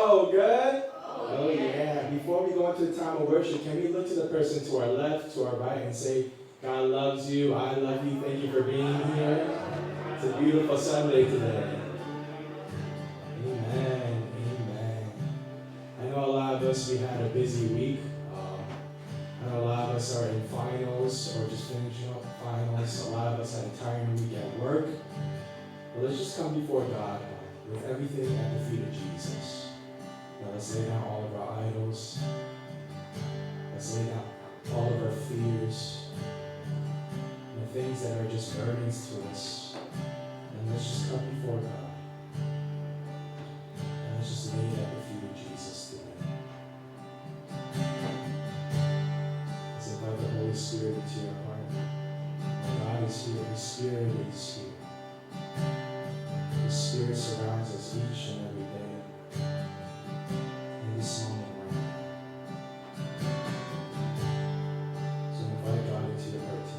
Hello, good? Oh, yeah. Before we go into the time of worship, can we look to the person to our left, to our right, and say, God loves you, I love you, thank you for being here. It's a beautiful Sunday today. Amen, amen. I know a lot of us, we had a busy week. I know a lot of us are in finals or just finishing up finals. A lot of us had a tiring week at work. But let's just come before God with everything at the feet of Jesus. Now let's lay down all of our idols. Let's lay down all of our fears. And the things that are just burdens to us. And let's just come before God. And let's just lay it at the feet of Jesus today. Let's invite the Holy Spirit into your heart. God is here. The Spirit is here. The Spirit surrounds us each and every day. In this moment right now. So invite God into your heart today.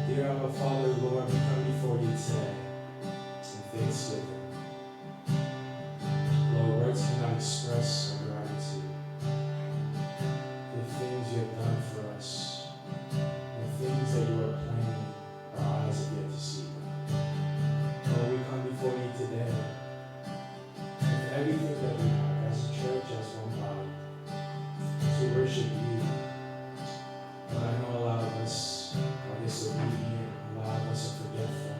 Dear Abba Father, Lord, we come before you today in thanksgiving. Lord, words cannot express our gratitude for the things you have done for us, the things that you are planning our eyes have yet to see. Lord, we come before you today with everything that we have as a church, as one body, to worship you. But I know a lot of us are disobedient, a lot of us are forgetful.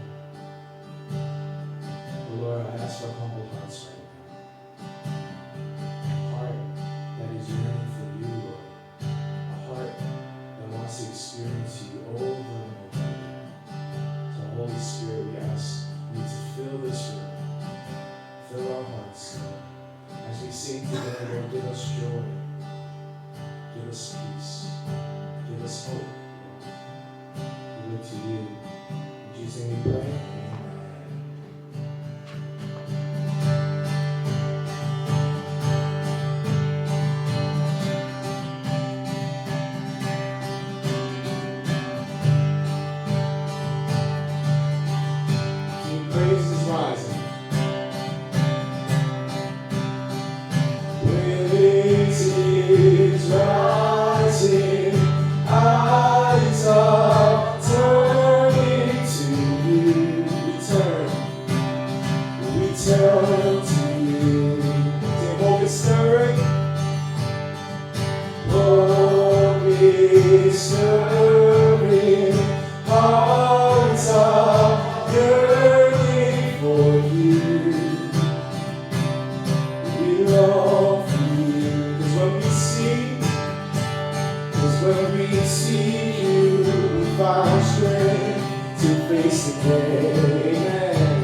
But Lord, I ask for humble hearts right now. A heart that is yearning for you, Lord. A heart that wants to experience you over and over again. So Holy Spirit, we ask you to fill this room, fill our hearts, Lord. As we sing today, Lord, give us joy, give us peace, give us hope. We look to you. In Jesus' name we pray. Amen. Sing praises rising. Praises rising. Eyes are turning to you. We turn to you. Say, hope is stirring. Hope is stirring. Hearts are yearning for you. We long for you. 'Cause when we see, you, we find strength to face the day. Amen.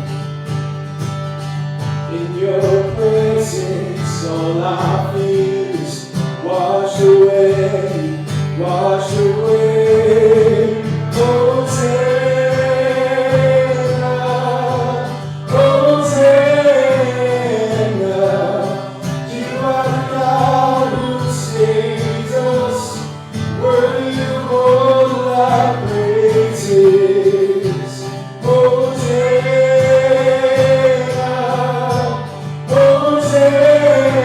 In your presence, all our fears wash away, wash away. Hosanna, Hosanna. You are the God who saves us. Worthy of all our praises. Hosanna, Hosanna.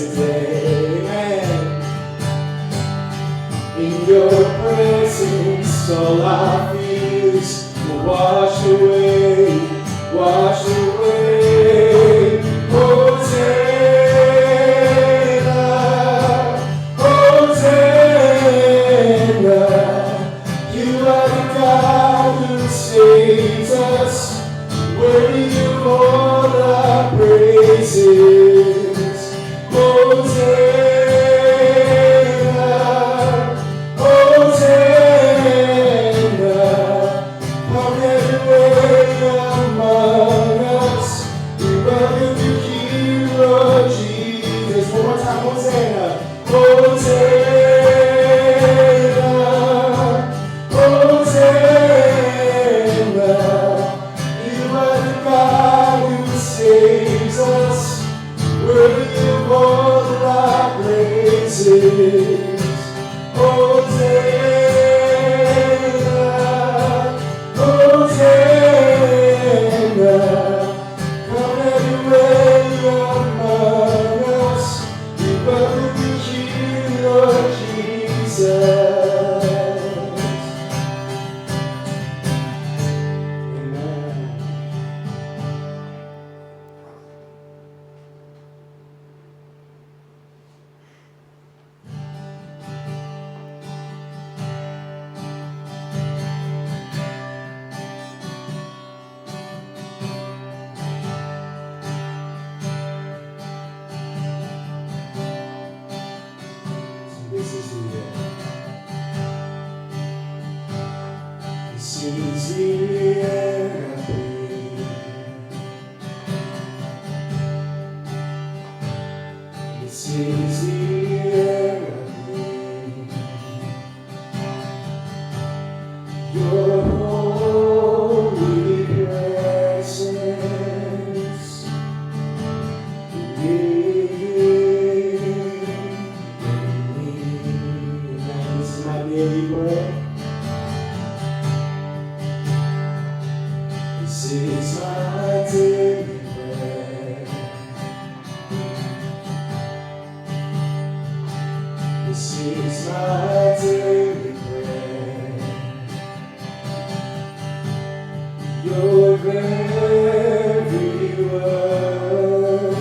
today. Amen. In your presence, all our fears will wash away, wash away. Hosanna, Hosanna. You are the God who saves us, worthy of all our praises. Hosanna, Hosanna. Come everywhere among us. We welcome you here, Lord Jesus. One more time, Hosanna, Hosanna, Hosanna. You are the God who saves us, worthy of all our praises. Hosanna, Hosanna. Come everywhere among us. We welcome you here, Lord Jesus. This is the air. This is the air I breathe. This is the air I breathe. Your holy presence. This is my daily bread. This is my daily bread. This is my daily bread. Your very word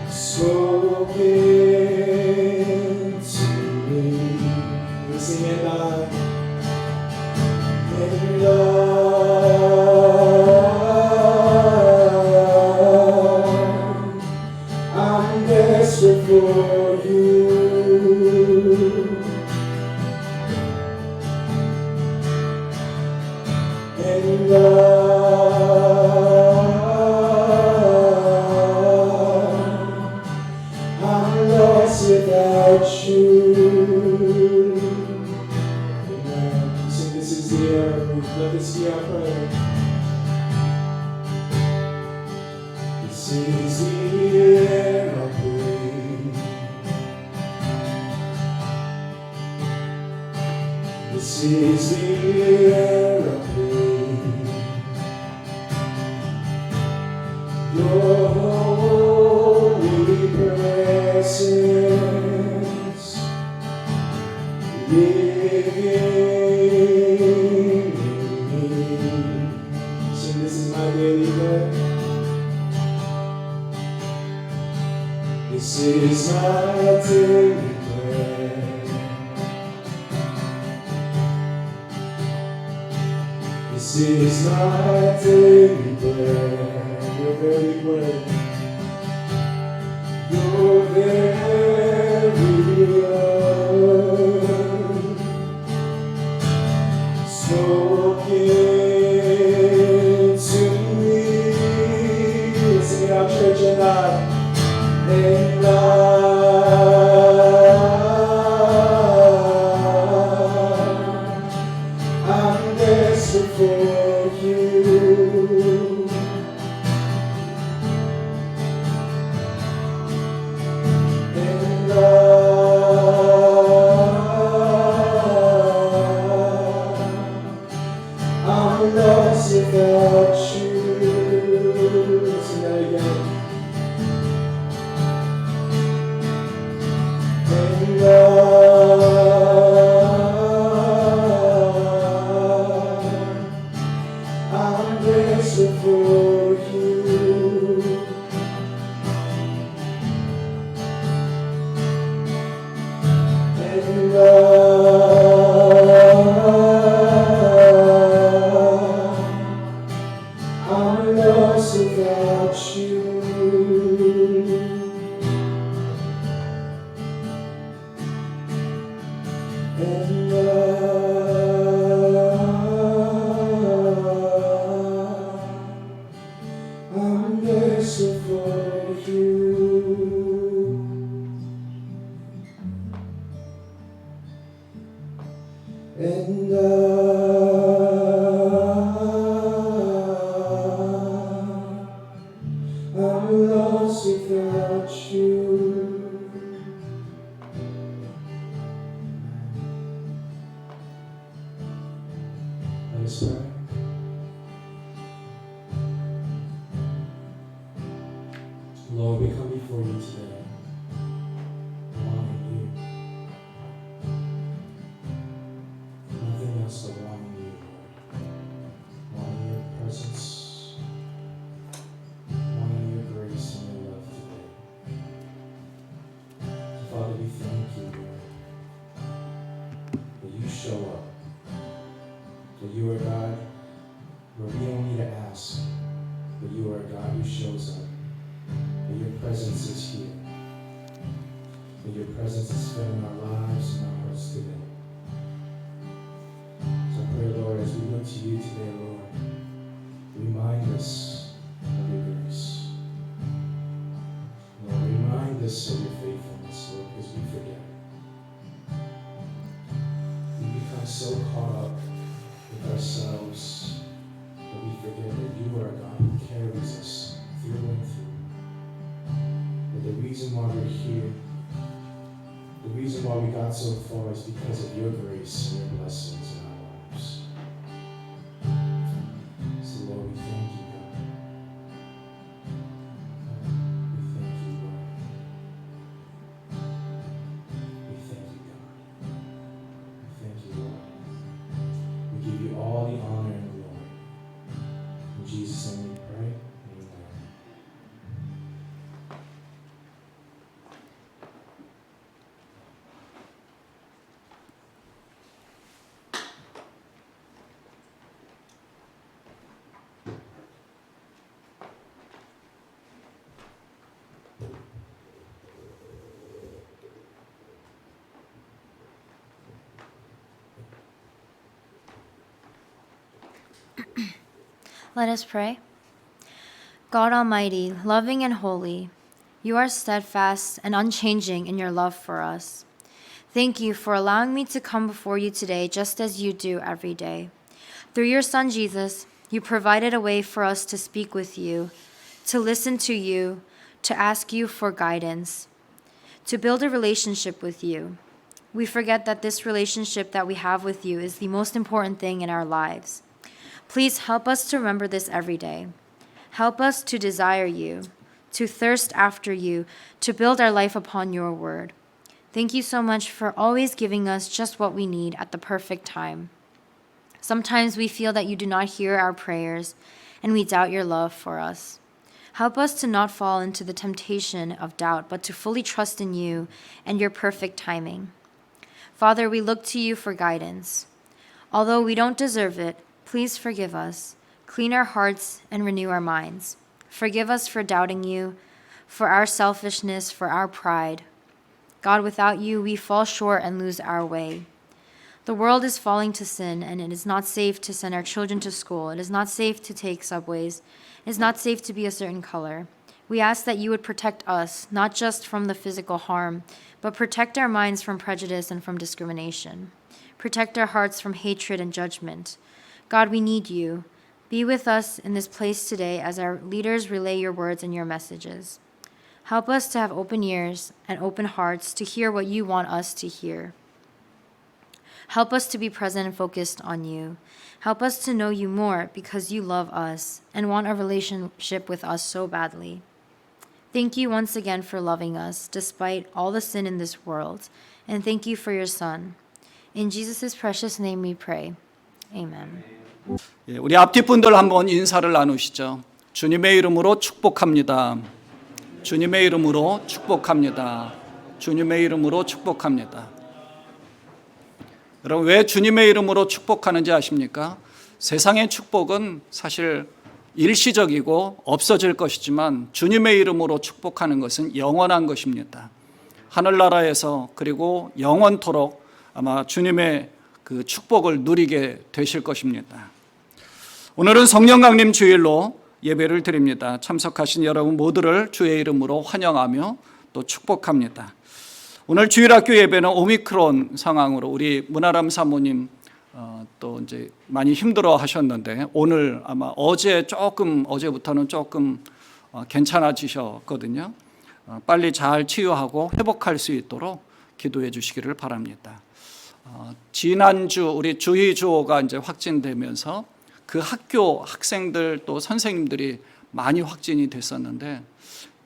spoken to me. We sing it loud. And Lord, I'm desperate for you. And Lord, I'm lost without you. Amen. So this is the air. Let this be our prayer. This is the air I breathe. This is the air I breathe. Your holy presence living in me. Sing, this is my daily bread. This is my daily bread. This is my daily bread. Your very bread. Your very word spoken to me. Sing it out, church, and I'm desperate for you. And I'm lost without you. Sing that again. lost without you. Let us pray. Lord, we come before you today, wanting you. Nothing else but wanting you, Lord. Wanting your presence, wanting your grace and your love today. So Father, we thank you, Lord, that you show up, that you are God where we don't need to ask, but you are a God who shows up. That your presence is here. That your presence is filling our lives and our hearts today. So I pray, Lord, as we look to you today, Lord, remind us of your grace. Lord, remind us of your faithfulness, Lord, because we forget. We become so caught up with ourselves that we forget that you are a God who carries us through and through. The reason why we're here, the reason why we got so far is because of your grace and your blessings in our lives. So Lord, we thank you, God. We thank you, Lord. We thank you, God. We thank you, Lord. We give you all the honor and glory. In Jesus' name we pray. Let us pray. God Almighty, loving and holy, you are steadfast and unchanging in your love for us. Thank you for allowing me to come before you today just as you do every day. Through your Son Jesus, you provided a way for us to speak with you, to listen to you, to ask you for guidance, to build a relationship with you. We forget that this relationship that we have with you is the most important thing in our lives. Please help us to remember this every day. Help us to desire you, to thirst after you, to build our life upon your word. Thank you so much for always giving us just what we need at the perfect time. Sometimes we feel that you do not hear our prayers, and we doubt your love for us. Help us to not fall into the temptation of doubt, but to fully trust in you and your perfect timing. Father, we look to you for guidance. Although we don't deserve it, please forgive us, clean our hearts, and renew our minds. Forgive us for doubting you, for our selfishness, for our pride. God, without you, we fall short and lose our way. The world is falling to sin, and it is not safe to send our children to school. It is not safe to take subways. It is not safe to be a certain color. We ask that you would protect us, not just from the physical harm, but protect our minds from prejudice and from discrimination. Protect our hearts from hatred and judgment. God, we need you. Be with us in this place today as our leaders relay your words and your messages. Help us to have open ears and open hearts to hear what you want us to hear. Help us to be present and focused on you. Help us to know you more because you love us and want a relationship with us so badly. Thank you once again for loving us despite all the sin in this world. And thank you for your Son. In Jesus' precious name we pray. Amen. 우리 앞뒤 분들 한번 인사를 나누시죠. 주님의 이름으로 축복합니다. 주님의 이름으로 축복합니다. 주님의 이름으로 축복합니다. 여러분, 왜 주님의 이름으로 축복하는지 아십니까? 세상의 축복은 사실 일시적이고 없어질 것이지만 주님의 이름으로 축복하는 것은 영원한 것입니다. 하늘나라에서 그리고 영원토록 아마 주님의 그 축복을 누리게 되실 것입니다. 오늘은 성령 강림 주일로 예배를 드립니다. 참석하신 여러분 모두를 주의 이름으로 환영하며 또 축복합니다. 오늘 주일학교 예배는 오미크론 상황으로 우리 문아람 사모님 또 이제 많이 힘들어 하셨는데 오늘 아마 어제부터는 조금 괜찮아지셨거든요. 빨리 잘 치유하고 회복할 수 있도록 기도해 주시기를 바랍니다. 지난주 우리 주의주호가 이제 확진되면서 그 학교 학생들 또 선생님들이 많이 확진이 됐었는데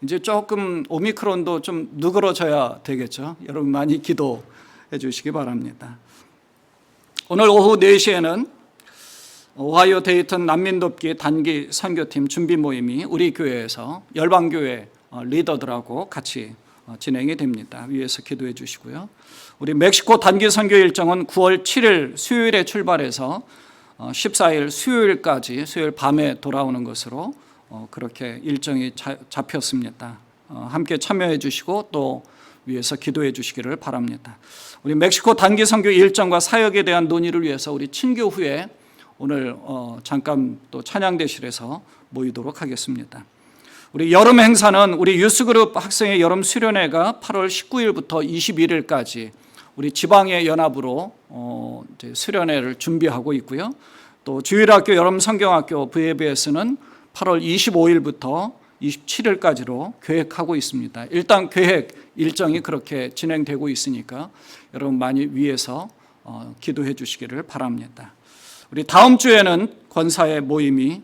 이제 조금 오미크론도 좀 누그러져야 되겠죠. 여러분 많이 기도해 주시기 바랍니다. 오늘 오후 4시에는 오하이오 데이턴 난민돕기 단기 선교팀 준비 모임이 우리 교회에서 열방교회 리더들하고 같이 진행이 됩니다. 위에서 기도해 주시고요. 우리 멕시코 단기 선교 일정은 9월 7일 수요일에 출발해서 14일 수요일까지 수요일 밤에 돌아오는 것으로 그렇게 일정이 잡혔습니다. 함께 참여해 주시고 또 위해서 기도해 주시기를 바랍니다. 우리 멕시코 단기 선교 일정과 사역에 대한 논의를 위해서 우리 친교 후에 오늘 잠깐 또 찬양대실에서 모이도록 하겠습니다. 우리 여름 행사는 우리 유스그룹 학생의 여름 수련회가 8월 19일부터 21일까지 우리 지방의 연합으로 이제 수련회를 준비하고 있고요. 또 주일학교 여름 성경학교 VBS는 8월 25일부터 27일까지로 계획하고 있습니다. 일단 계획 일정이 그렇게 진행되고 있으니까 여러분 많이 위에서 기도해 주시기를 바랍니다. 우리 다음 주에는 권사의 모임이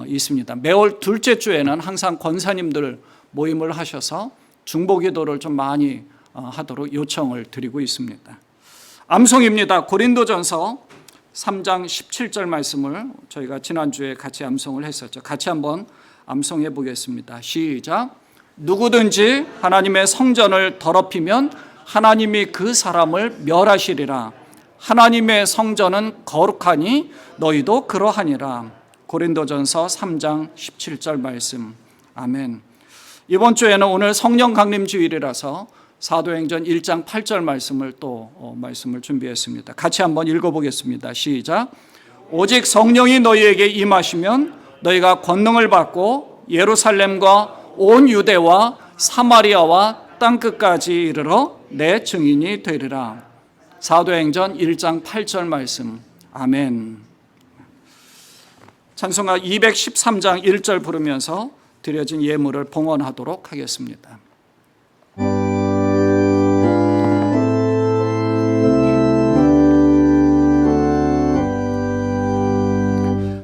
있습니다. 매월 둘째 주에는 항상 권사님들 모임을 하셔서 중보기도를 좀 많이 하도록 요청을 드리고 있습니다. 암송입니다. 고린도전서 3장 17절 말씀을 저희가 지난주에 같이 암송을 했었죠. 같이 한번 암송해 보겠습니다. 시작. 누구든지 하나님의 성전을 더럽히면 하나님이 그 사람을 멸하시리라. 하나님의 성전은 거룩하니 너희도 그러하니라. 고린도전서 3장 17절 말씀. 아멘. 이번 주에는 오늘 성령 강림 주일이라서 사도행전 1장 8절 말씀을 또 말씀을 준비했습니다. 같이 한번 읽어보겠습니다. 시작. 오직 성령이 너희에게 임하시면 너희가 권능을 받고 예루살렘과 온 유대와 사마리아와 땅끝까지 이르러 내 증인이 되리라. 사도행전 1장 8절 말씀. 아멘. 찬송가 213장 1절 부르면서 드려진 예물을 봉헌하도록 하겠습니다.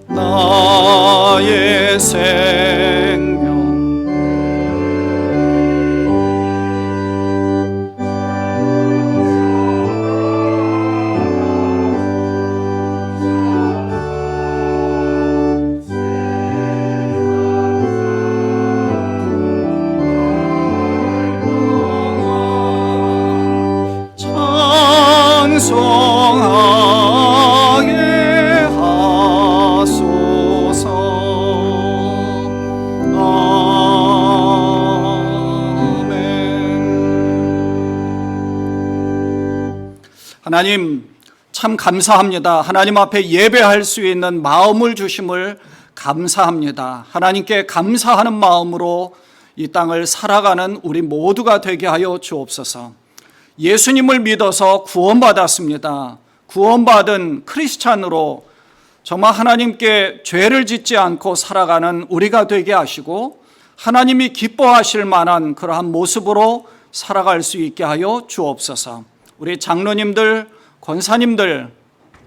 나의 생명 찬송하게 하소서. 아멘. 하나님 참 감사합니다. 하나님 앞에 예배할 수 있는 마음을 주심을 감사합니다. 하나님께 감사하는 마음으로 이 땅을 살아가는 우리 모두가 되게 하여 주옵소서. 예수님을 믿어서 구원받았습니다. 구원받은 크리스찬으로 정말 하나님께 죄를 짓지 않고 살아가는 우리가 되게 하시고 하나님이 기뻐하실 만한 그러한 모습으로 살아갈 수 있게 하여 주옵소서. 우리 장로님들, 권사님들,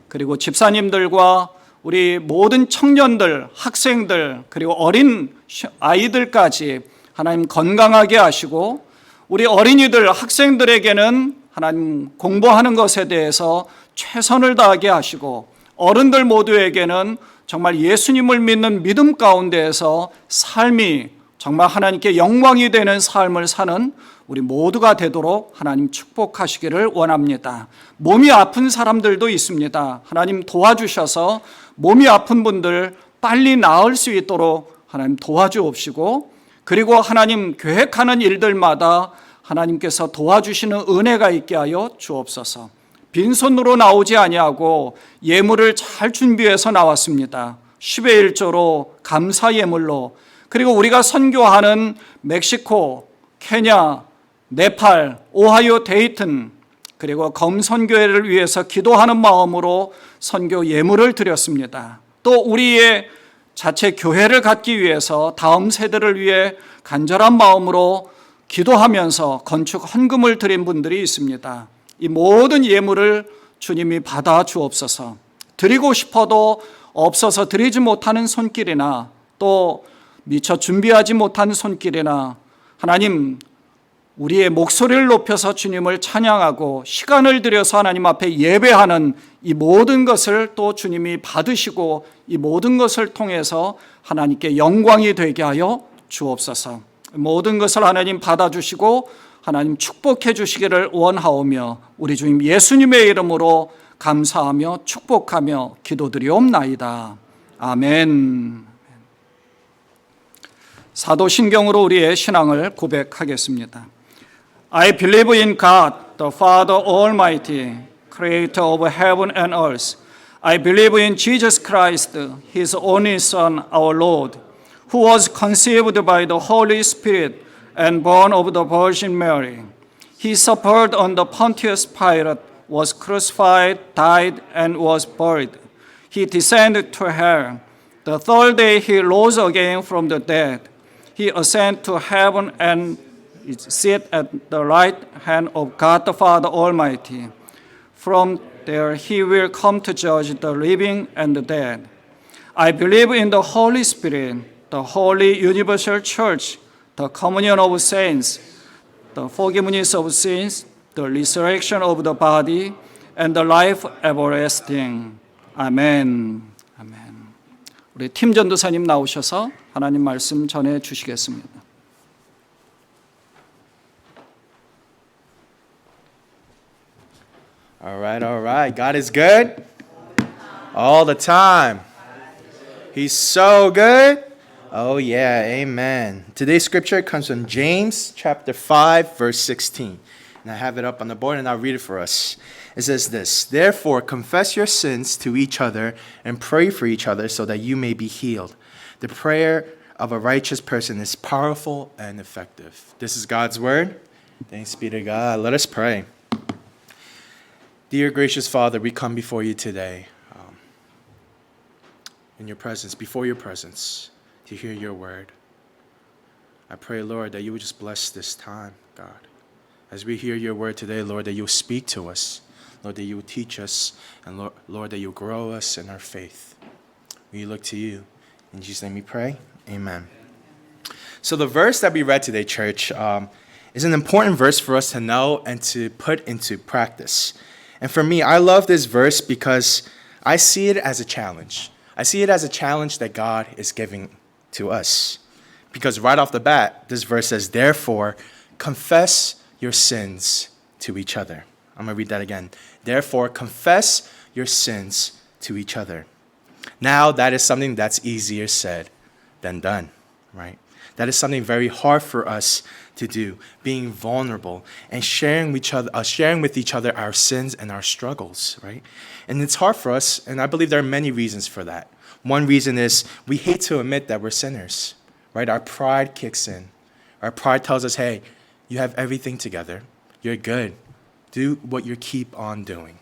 그리고 집사님들과 우리 모든 청년들, 학생들, 그리고 어린 아이들까지 하나님 건강하게 하시고 우리 어린이들, 학생들에게는 하나님 공부하는 것에 대해서 최선을 다하게 하시고 어른들 모두에게는 정말 예수님을 믿는 믿음 가운데에서 삶이 정말 하나님께 영광이 되는 삶을 사는 우리 모두가 되도록 하나님 축복하시기를 원합니다. 몸이 아픈 사람들도 있습니다. 하나님 도와주셔서 몸이 아픈 분들 빨리 나을 수 있도록 하나님 도와주옵시고 그리고 하나님 계획하는 일들마다 하나님께서 도와주시는 은혜가 있게 하여 주옵소서. 빈손으로 나오지 아니하고 예물을 잘 준비해서 나왔습니다. 10의 1조로 감사 예물로 그리고 우리가 선교하는 멕시코, 케냐, 네팔, 오하이오 데이튼 그리고 검선교회를 위해서 기도하는 마음으로 선교 예물을 드렸습니다. 또 우리의 자체 교회를 갖기 위해서 다음 세대를 위해 간절한 마음으로 기도하면서 건축 헌금을 드린 분들이 있습니다. 이 모든 예물을 주님이 받아 주옵소서. 드리고 싶어도 없어서 드리지 못하는 손길이나 또 미처 준비하지 못한 손길이나 하나님 우리의 목소리를 높여서 주님을 찬양하고 시간을 들여서 하나님 앞에 예배하는 이 모든 것을 또 주님이 받으시고 이 모든 것을 통해서 하나님께 영광이 되게 하여 주옵소서. 모든 것을 하나님 받아주시고 하나님 축복해 주시기를 원하오며 우리 주님 예수님의 이름으로 감사하며 축복하며 기도드리옵나이다. 아멘. 사도신경으로 우리의 신앙을 고백하겠습니다. I believe in God, the Father Almighty, creator of heaven and earth. I believe in Jesus Christ, His only Son, our Lord, who was conceived by the Holy Spirit and born of the Virgin Mary. He suffered under Pontius Pilate, was crucified, died, and was buried. He descended to hell. The third day he rose again from the dead. He ascended to heaven and sit at the right hand of God the Father Almighty. From there he will come to judge the living and the dead. I believe in the Holy Spirit, the holy universal church, the communion of saints, the forgiveness of sins, the resurrection of the body, and the life everlasting. 아멘. 아멘. 우리 팀 전도사님 나오셔서 하나님 말씀 전해 주시겠습니다. All right. God is good all the time. He's so good. Oh yeah, amen. Today's scripture comes from James chapter 5 verse 16. And I have it up on the board and I'll read it for us. It says this, "Therefore confess your sins to each other and pray for each other so that you may be healed. The prayer of a righteous person is powerful and effective." This is God's word. Thanks be to God. Let us pray. Dear gracious Father, we come before you today in your presence, before your presence, to hear your word. I pray, Lord, that you would just bless this time, God. As we hear your word today, Lord, that you will speak to us. Lord, that you will teach us. And Lord, that you will grow us in our faith. We look to you. In Jesus' name we pray. Amen. So the verse that we read today, church, is an important verse for us to know and to put into practice. And for me, I love this verse because I see it as a challenge. I see it as a challenge that God is giving to us. Because right off the bat, this verse says, "Therefore, confess your sins to each other." I'm going to read that again. "Therefore, confess your sins to each other." Now, that is something that's easier said than done, right? That is something very hard for us to do, being vulnerable and sharing with each other our sins and our struggles, right? And it's hard for us, and I believe there are many reasons for that. One reason is we hate to admit that we're sinners, right? Our pride kicks in. Our pride tells us, hey, you have everything together. You're good. Do what you keep on doing.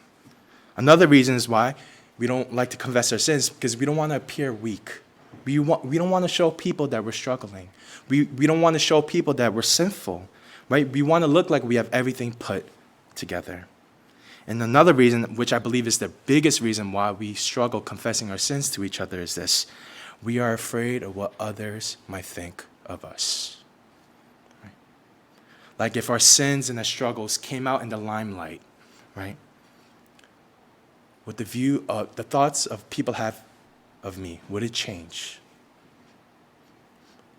Another reason is why we don't like to confess our sins, because we don't want to appear weak. We don't want to show people that we're struggling. We don't want to show people that we're sinful, right? We want to look like we have everything put together. And another reason, which I believe is the biggest reason why we struggle confessing our sins to each other, is this. We are afraid of what others might think of us. Right? Like if our sins and our struggles came out in the limelight, right? With the view of the thoughts of people have of me, would it change?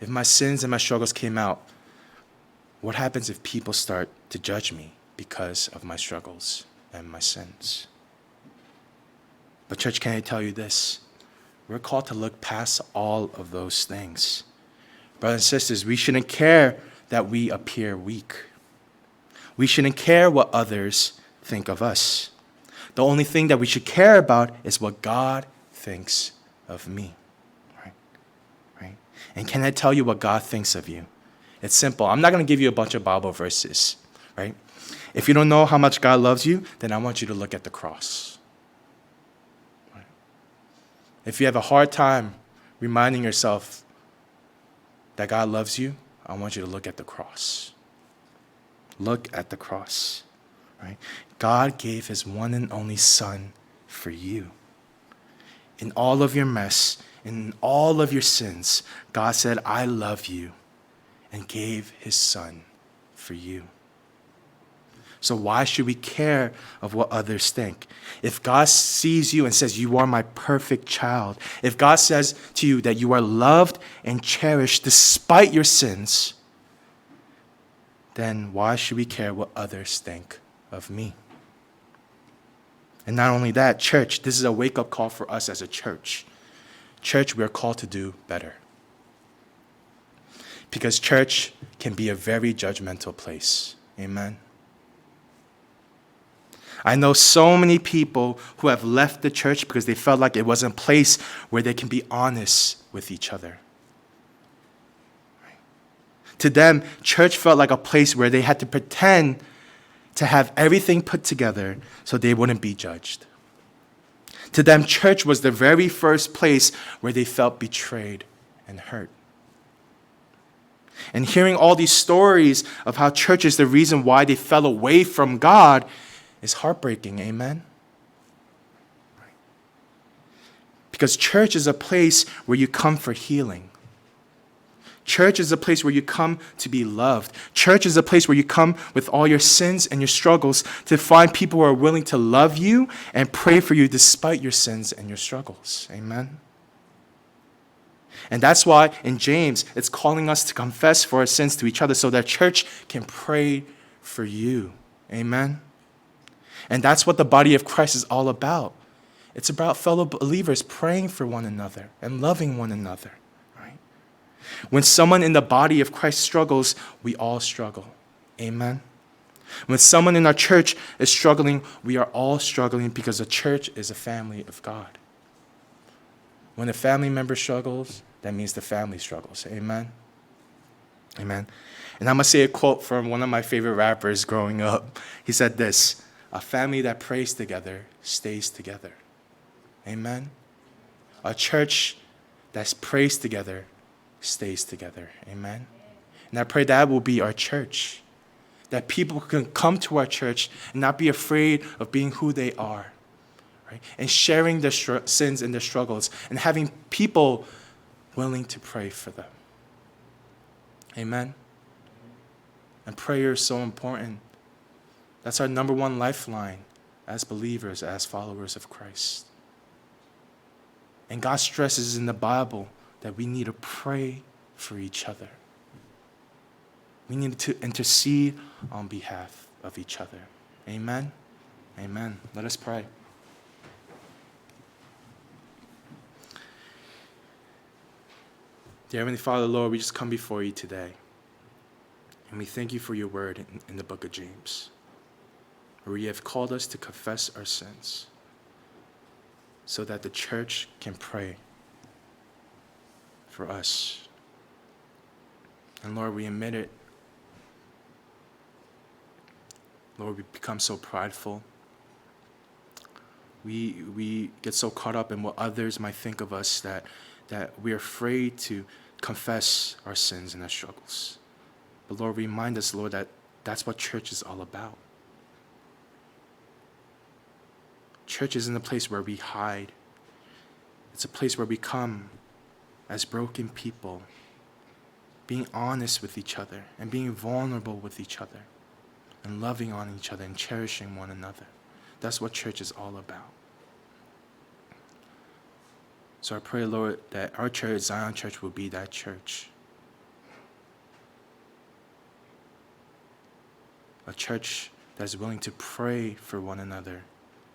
If my sins and my struggles came out, what happens if people start to judge me because of my struggles and my sins? But church, can I tell you this? We're called to look past all of those things. Brothers and sisters, we shouldn't care that we appear weak. We shouldn't care what others think of us. The only thing that we should care about is what God thinks of me. Right? And can I tell you what God thinks of you? It's simple. I'm not going to give you a bunch of Bible verses, right? If you don't know how much God loves you, then I want you to look at the cross. Right? If you have a hard time reminding yourself that God loves you, I want you to look at the cross. Look at the cross, right? God gave his one and only Son for you. In all of your mess, in all of your sins, God said, I love you, and gave his Son for you. So why should we care of what others think? If God sees you and says, you are my perfect child, if God says to you that you are loved and cherished despite your sins, then why should we care what others think of me? And not only that, church, this is a wake-up call for us as a church. Church, we are called to do better. Because church can be a very judgmental place. Amen. I know so many people who have left the church because they felt like it wasn't a place where they can be honest with each other. To them, church felt like a place where they had to pretend to have everything put together so they wouldn't be judged. To them, church was the very first place where they felt betrayed and hurt. And hearing all these stories of how church is the reason why they fell away from God is heartbreaking, amen? Because church is a place where you come for healing. Church is a place where you come to be loved. Church is a place where you come with all your sins and your struggles to find people who are willing to love you and pray for you despite your sins and your struggles. Amen? And that's why in James, it's calling us to confess for our sins to each other so that church can pray for you. Amen? And that's what the body of Christ is all about. It's about fellow believers praying for one another and loving one another. When someone in the body of Christ struggles, we all struggle. Amen? When someone in our church is struggling, we are all struggling because the church is a family of God. When a family member struggles, that means the family struggles. Amen? Amen. And I'm going to say a quote from one of my favorite rappers growing up. He said this, "A family that prays together stays together." Amen? A church that prays together stays together. Amen? And I pray that will be our church. That people can come to our church and not be afraid of being who they are. Right? And sharing their sins and their struggles and having people willing to pray for them. Amen? And prayer is so important. That's our number one lifeline as believers, as followers of Christ. And God stresses in the Bible that we need to pray for each other. We need to intercede on behalf of each other. Amen? Amen. Let us pray. Dear Heavenly Father, Lord, we just come before you today. And we thank you for your word in the book of James, where you have called us to confess our sins so that the church can pray for us. And Lord, we admit it. Lord, we become so prideful. We get so caught up in what others might think of us that we're afraid to confess our sins and our struggles. But Lord, remind us, Lord, that that's what church is all about. Church isn't a place where we hide. It's a place where we come as broken people, being honest with each other and being vulnerable with each other and loving on each other and cherishing one another. That's what church is all about. So I pray, Lord, that our church, Zion Church, will be that church. A church that is willing to pray for one another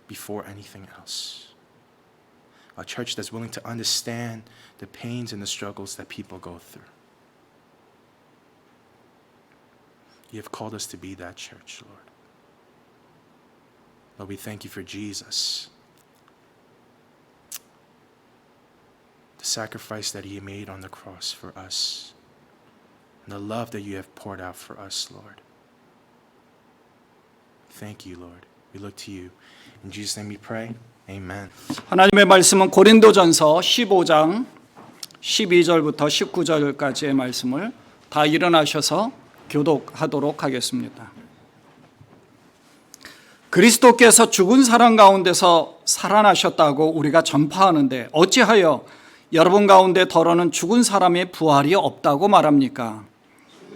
before anything else. A church that's willing to understand the pains and the struggles that people go through. You have called us to be that church, Lord. Lord, we thank you for Jesus. The sacrifice that he made on the cross for us. And the love that you have poured out for us, Lord. Thank you, Lord. We look to you. In Jesus' name we pray. Amen. 하나님의 말씀은 고린도전서 15장 12절부터 19절까지의 말씀을 다 일어나셔서 교독하도록 하겠습니다. 그리스도께서 죽은 사람 가운데서 살아나셨다고 우리가 전파하는데 어찌하여 여러분 가운데 더러는 죽은 사람의 부활이 없다고 말합니까?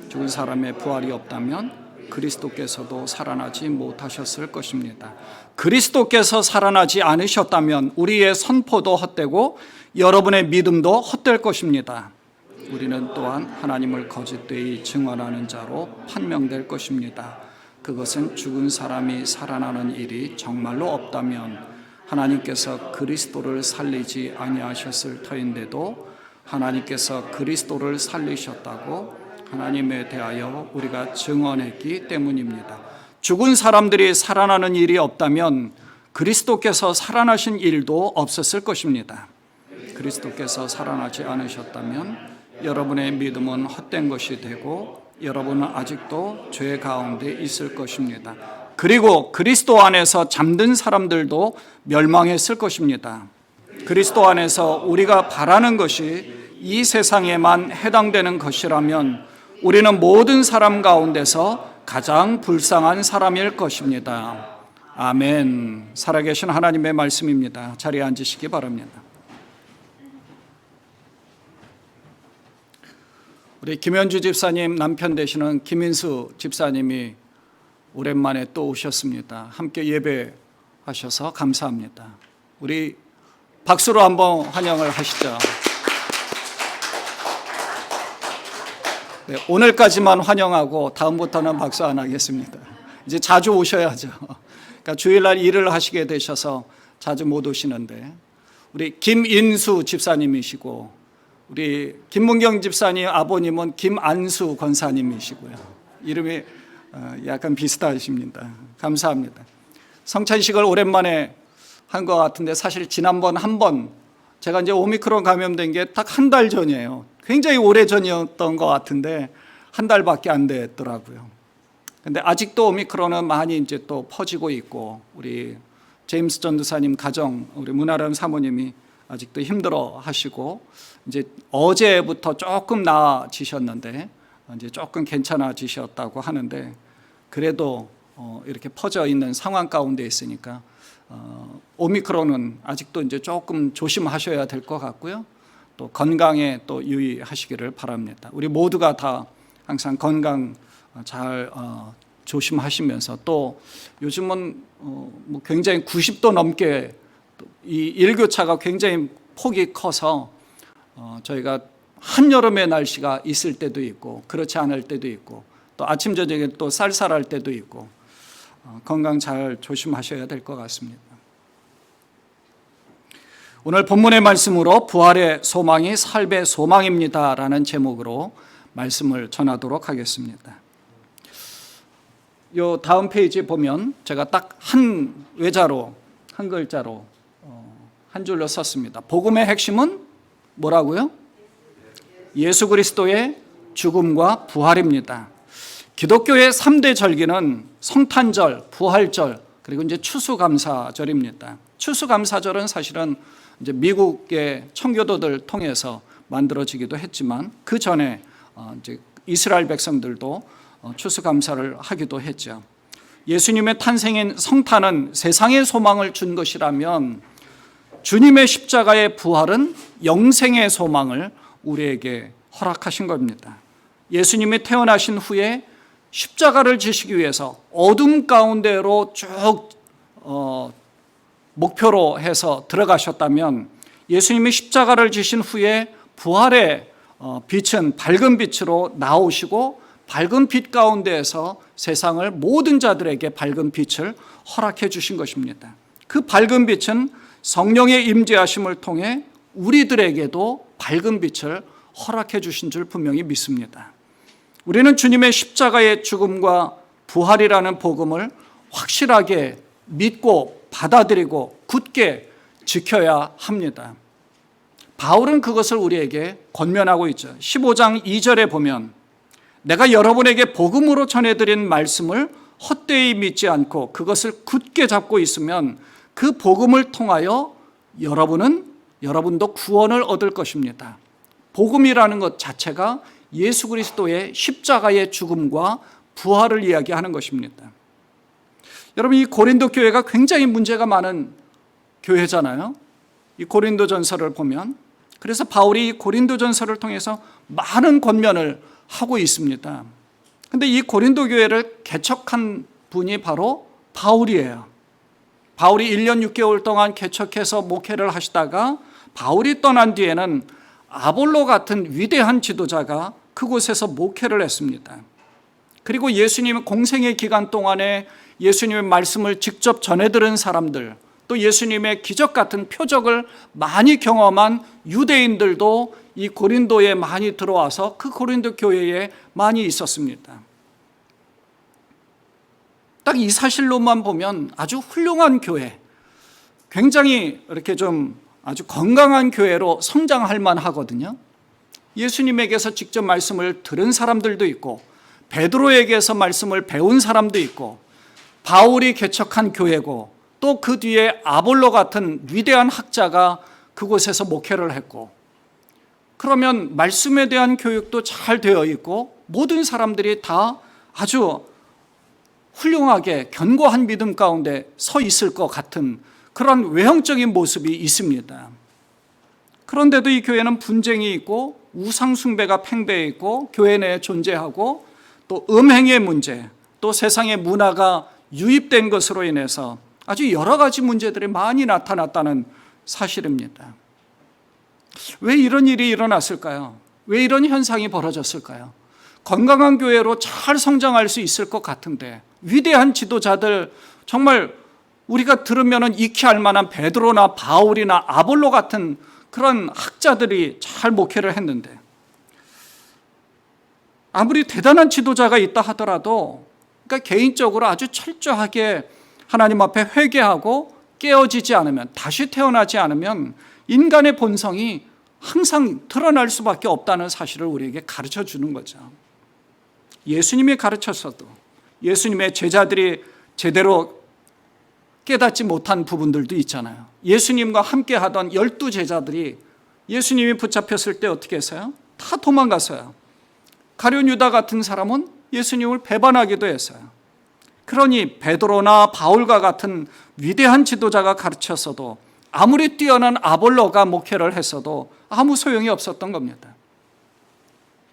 죽은 사람의 부활이 없다면 그리스도께서도 살아나지 못하셨을 것입니다. 그리스도께서 살아나지 않으셨다면 우리의 선포도 헛되고 여러분의 믿음도 헛될 것입니다. 우리는 또한 하나님을 거짓되이 증언하는 자로 판명될 것입니다. 그것은 죽은 사람이 살아나는 일이 정말로 없다면 하나님께서 그리스도를 살리지 아니하셨을 터인데도 하나님께서 그리스도를 살리셨다고 하나님에 대하여 우리가 증언했기 때문입니다. 죽은 사람들이 살아나는 일이 없다면 그리스도께서 살아나신 일도 없었을 것입니다. 그리스도께서 살아나지 않으셨다면 여러분의 믿음은 헛된 것이 되고 여러분은 아직도 죄 가운데 있을 것입니다. 그리고 그리스도 안에서 잠든 사람들도 멸망했을 것입니다. 그리스도 안에서 우리가 바라는 것이 이 세상에만 해당되는 것이라면 우리는 모든 사람 가운데서 가장 불쌍한 사람일 것입니다. 아멘. 살아계신 하나님의 말씀입니다. 자리에 앉으시기 바랍니다. 우리 김현주 집사님 남편 되시는 김인수 집사님이 오랜만에 또 오셨습니다. 함께 예배하셔서 감사합니다. 우리 박수로 한번 환영을 하시죠. 네, 오늘까지만 환영하고 다음부터는 박수 안 하겠습니다. 이제 자주 오셔야죠. 그러니까 주일날 일을 하시게 되셔서 자주 못 오시는데 우리 김인수 집사님이시고 우리 김문경 집사님 아버님은 김안수 권사님이시고요. 이름이 약간 비슷하십니다. 감사합니다. 성찬식을 오랜만에 한 것 같은데 사실 지난번 한 번 제가 이제 오미크론 감염된 게 딱 한 달 전이에요. 굉장히 오래 전이었던 것 같은데 한 달밖에 안 됐더라고요. 근데 아직도 오미크론은 많이 이제 또 퍼지고 있고 우리 제임스 전도사님 가정 우리 문아람 사모님이 아직도 힘들어 하시고 이제 어제부터 조금 나아지셨는데 이제 조금 괜찮아지셨다고 하는데 그래도 이렇게 퍼져 있는 상황 가운데 있으니까 오미크론은 아직도 이제 조금 조심하셔야 될 것 같고요. 또 건강에 또 유의하시기를 바랍니다. 우리 모두가 다 항상 건강 잘 조심하시면서 또 요즘은 뭐 굉장히 90도 넘게 이 일교차가 굉장히 폭이 커서 저희가 한여름의 날씨가 있을 때도 있고 그렇지 않을 때도 있고 또 아침 저녁에 또 쌀쌀할 때도 있고 건강 잘 조심하셔야 될 것 같습니다. 오늘 본문의 말씀으로 부활의 소망이 삶의 소망입니다 라는 제목으로 말씀을 전하도록 하겠습니다. 요 다음 페이지 보면 제가 딱 한 외자로 한 글자로 한 줄로 썼습니다. 복음의 핵심은 뭐라고요? 예수 그리스도의 죽음과 부활입니다. 기독교의 3대 절기는 성탄절, 부활절, 그리고 이제 추수감사절입니다. 추수감사절은 사실은 이제 미국의 청교도들 통해서 만들어지기도 했지만 그 전에 이제 이스라엘 백성들도 추수감사를 하기도 했죠. 예수님의 탄생인 성탄은 세상의 소망을 준 것이라면 주님의 십자가의 부활은 영생의 소망을 우리에게 허락하신 겁니다. 예수님이 태어나신 후에 십자가를 지시기 위해서 어둠 가운데로 쭉 목표로 해서 들어가셨다면 예수님이 십자가를 지신 후에 부활의 빛은 밝은 빛으로 나오시고 밝은 빛 가운데에서 세상을 모든 자들에게 밝은 빛을 허락해 주신 것입니다. 그 밝은 빛은 성령의 임재하심을 통해 우리들에게도 밝은 빛을 허락해 주신 줄 분명히 믿습니다. 우리는 주님의 십자가의 죽음과 부활이라는 복음을 확실하게 믿고 받아들이고 굳게 지켜야 합니다. 바울은 그것을 우리에게 권면하고 있죠. 15장 2절에 보면 내가 여러분에게 복음으로 전해드린 말씀을 헛되이 믿지 않고 그것을 굳게 잡고 있으면 그 복음을 통하여 여러분도 구원을 얻을 것입니다. 복음이라는 것 자체가 예수 그리스도의 십자가의 죽음과 부활을 이야기하는 것입니다. 여러분, 이 고린도 교회가 굉장히 문제가 많은 교회잖아요. 이 고린도전서를 보면, 그래서 바울이 고린도전서를 통해서 많은 권면을 하고 있습니다. 근데 이 고린도 교회를 개척한 분이 바로 바울이에요. 바울이 1년 6개월 동안 개척해서 목회를 하시다가 바울이 떠난 뒤에는 아볼로 같은 위대한 지도자가 그곳에서 목회를 했습니다. 그리고 예수님 공생의 기간 동안에 예수님의 말씀을 직접 전해 들은 사람들, 또 예수님의 기적 같은 표적을 많이 경험한 유대인들도 이 고린도에 많이 들어와서 그 고린도 교회에 많이 있었습니다. 딱 이 사실로만 보면 아주 훌륭한 교회, 굉장히 이렇게 좀 아주 건강한 교회로 성장할 만하거든요. 예수님에게서 직접 말씀을 들은 사람들도 있고, 베드로에게서 말씀을 배운 사람도 있고, 바울이 개척한 교회고, 또 그 뒤에 아볼로 같은 위대한 학자가 그곳에서 목회를 했고, 그러면 말씀에 대한 교육도 잘 되어 있고, 모든 사람들이 다 아주 훌륭하게 견고한 믿음 가운데 서 있을 것 같은 그런 외형적인 모습이 있습니다. 그런데도 이 교회는 분쟁이 있고, 우상 숭배가 팽배해 있고, 교회 내에 존재하고, 또 음행의 문제, 또 세상의 문화가 유입된 것으로 인해서 아주 여러 가지 문제들이 많이 나타났다는 사실입니다. 왜 이런 일이 일어났을까요? 왜 이런 현상이 벌어졌을까요? 건강한 교회로 잘 성장할 수 있을 것 같은데, 위대한 지도자들, 정말 우리가 들으면 익히할 만한 베드로나 바울이나 아볼로 같은 그런 학자들이 잘 목회를 했는데, 아무리 대단한 지도자가 있다 하더라도, 그러니까 개인적으로 아주 철저하게 하나님 앞에 회개하고 깨어지지 않으면, 다시 태어나지 않으면 인간의 본성이 항상 드러날 수밖에 없다는 사실을 우리에게 가르쳐 주는 거죠. 예수님이 가르쳤어도 예수님의 제자들이 제대로 깨닫지 못한 부분들도 있잖아요. 예수님과 함께 하던 12 제자들이 예수님이 붙잡혔을 때 어떻게 했어요? 다 도망갔어요. 가룟 유다 같은 사람은 예수님을 배반하기도 했어요. 그러니 베드로나 바울과 같은 위대한 지도자가 가르쳤어도, 아무리 뛰어난 아볼로가 목회를 했어도 아무 소용이 없었던 겁니다.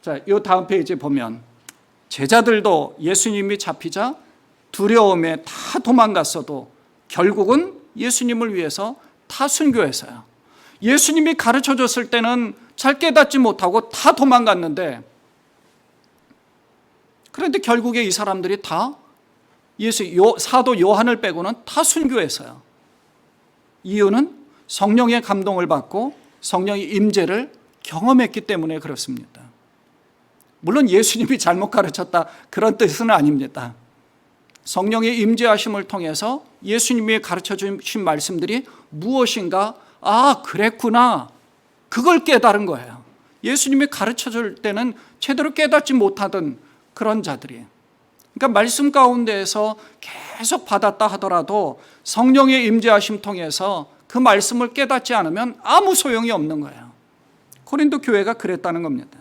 자, 이 다음 페이지 보면 제자들도 예수님이 잡히자 두려움에 다 도망갔어도 결국은 예수님을 위해서 다 순교했어요. 예수님이 가르쳐 줬을 때는 잘 깨닫지 못하고 다 도망갔는데, 그런데 결국에 이 사람들이 다 사도 요한을 빼고는 다 순교했어요. 이유는 성령의 감동을 받고 성령의 임재를 경험했기 때문에 그렇습니다. 물론 예수님이 잘못 가르쳤다 그런 뜻은 아닙니다. 성령의 임재하심을 통해서 예수님이 가르쳐 주신 말씀들이 무엇인가, 아, 그랬구나, 그걸 깨달은 거예요. 예수님이 가르쳐 줄 때는 제대로 깨닫지 못하던 그런 자들이, 그러니까 말씀 가운데에서 계속 받았다 하더라도 성령의 임재하심 통해서 그 말씀을 깨닫지 않으면 아무 소용이 없는 거예요. 고린도 교회가 그랬다는 겁니다.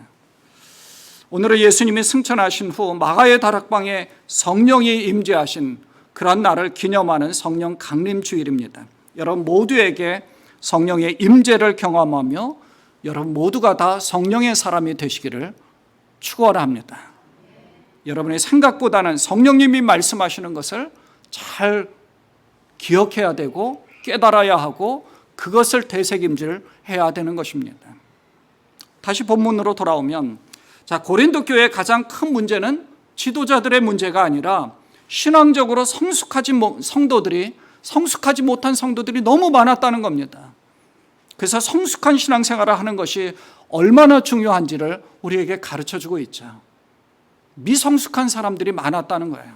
오늘은 예수님이 승천하신 후 마가의 다락방에 성령이 임재하신 그런 날을 기념하는 성령 강림 주일입니다. 여러분 모두에게 성령의 임재를 경험하며 여러분 모두가 다 성령의 사람이 되시기를 축원합니다. 여러분의 생각보다는 성령님이 말씀하시는 것을 잘 기억해야 되고 깨달아야 하고 그것을 되새김질해야 되는 것입니다. 다시 본문으로 돌아오면, 자, 고린도 교회의 가장 큰 문제는 지도자들의 문제가 아니라 신앙적으로 성숙하지 못한 성도들이 너무 많았다는 겁니다. 그래서 성숙한 신앙생활을 하는 것이 얼마나 중요한지를 우리에게 가르쳐주고 있죠. 미성숙한 사람들이 많았다는 거예요.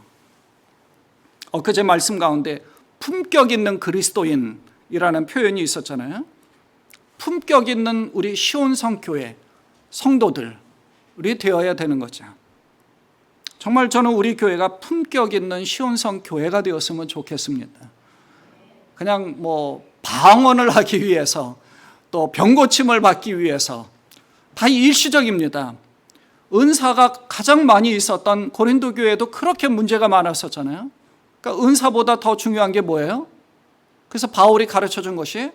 엊그제 말씀 가운데 품격 있는 그리스도인이라는 표현이 있었잖아요. 품격 있는 우리 시온성 교회 성도들이 되어야 되는 거죠. 정말 저는 우리 교회가 품격 있는 시온성 교회가 되었으면 좋겠습니다. 그냥 뭐 방언을 하기 위해서, 또 병고침을 받기 위해서, 다 일시적입니다. 은사가 가장 많이 있었던 고린도 교회도 그렇게 문제가 많았었잖아요. 그러니까 은사보다 더 중요한 게 뭐예요? 그래서 바울이 가르쳐 준 것이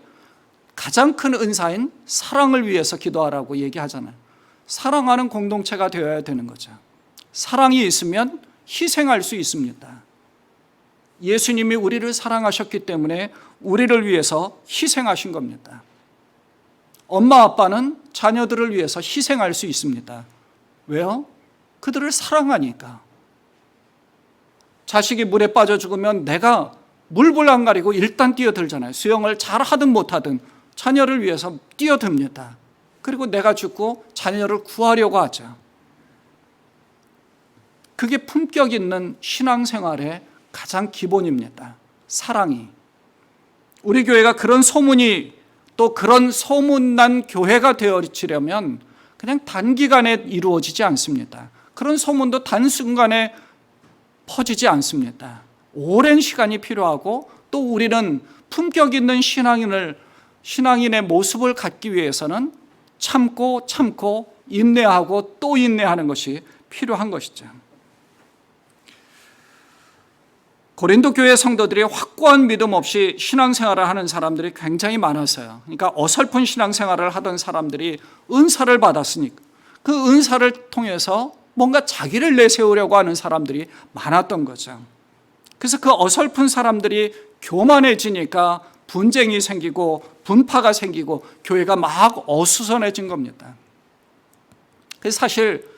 가장 큰 은사인 사랑을 위해서 기도하라고 얘기하잖아요. 사랑하는 공동체가 되어야 되는 거죠. 사랑이 있으면 희생할 수 있습니다. 예수님이 우리를 사랑하셨기 때문에 우리를 위해서 희생하신 겁니다. 엄마 아빠는 자녀들을 위해서 희생할 수 있습니다. 왜요? 그들을 사랑하니까. 자식이 물에 빠져 죽으면 내가 물불 안 가리고 일단 뛰어들잖아요. 수영을 잘 하든 못하든 자녀를 위해서 뛰어듭니다. 그리고 내가 죽고 자녀를 구하려고 하죠. 그게 품격 있는 신앙생활의 가장 기본입니다. 사랑이. 우리 교회가 그런 소문이 또 그런 소문난 교회가 되어지려면 그냥 단기간에 이루어지지 않습니다. 그런 소문도 단순간에 퍼지지 않습니다. 오랜 시간이 필요하고 또 우리는 품격 있는 신앙인의 모습을 갖기 위해서는 참고 인내하고 또 인내하는 것이 필요한 것이죠. 고린도 교회 성도들이 확고한 믿음 없이 신앙생활을 하는 사람들이 굉장히 많았어요. 그러니까 어설픈 신앙생활을 하던 사람들이 은사를 받았으니까 그 은사를 통해서 뭔가 자기를 내세우려고 하는 사람들이 많았던 거죠. 그래서 그 어설픈 사람들이 교만해지니까 분쟁이 생기고 분파가 생기고 교회가 막 어수선해진 겁니다. 그래서 사실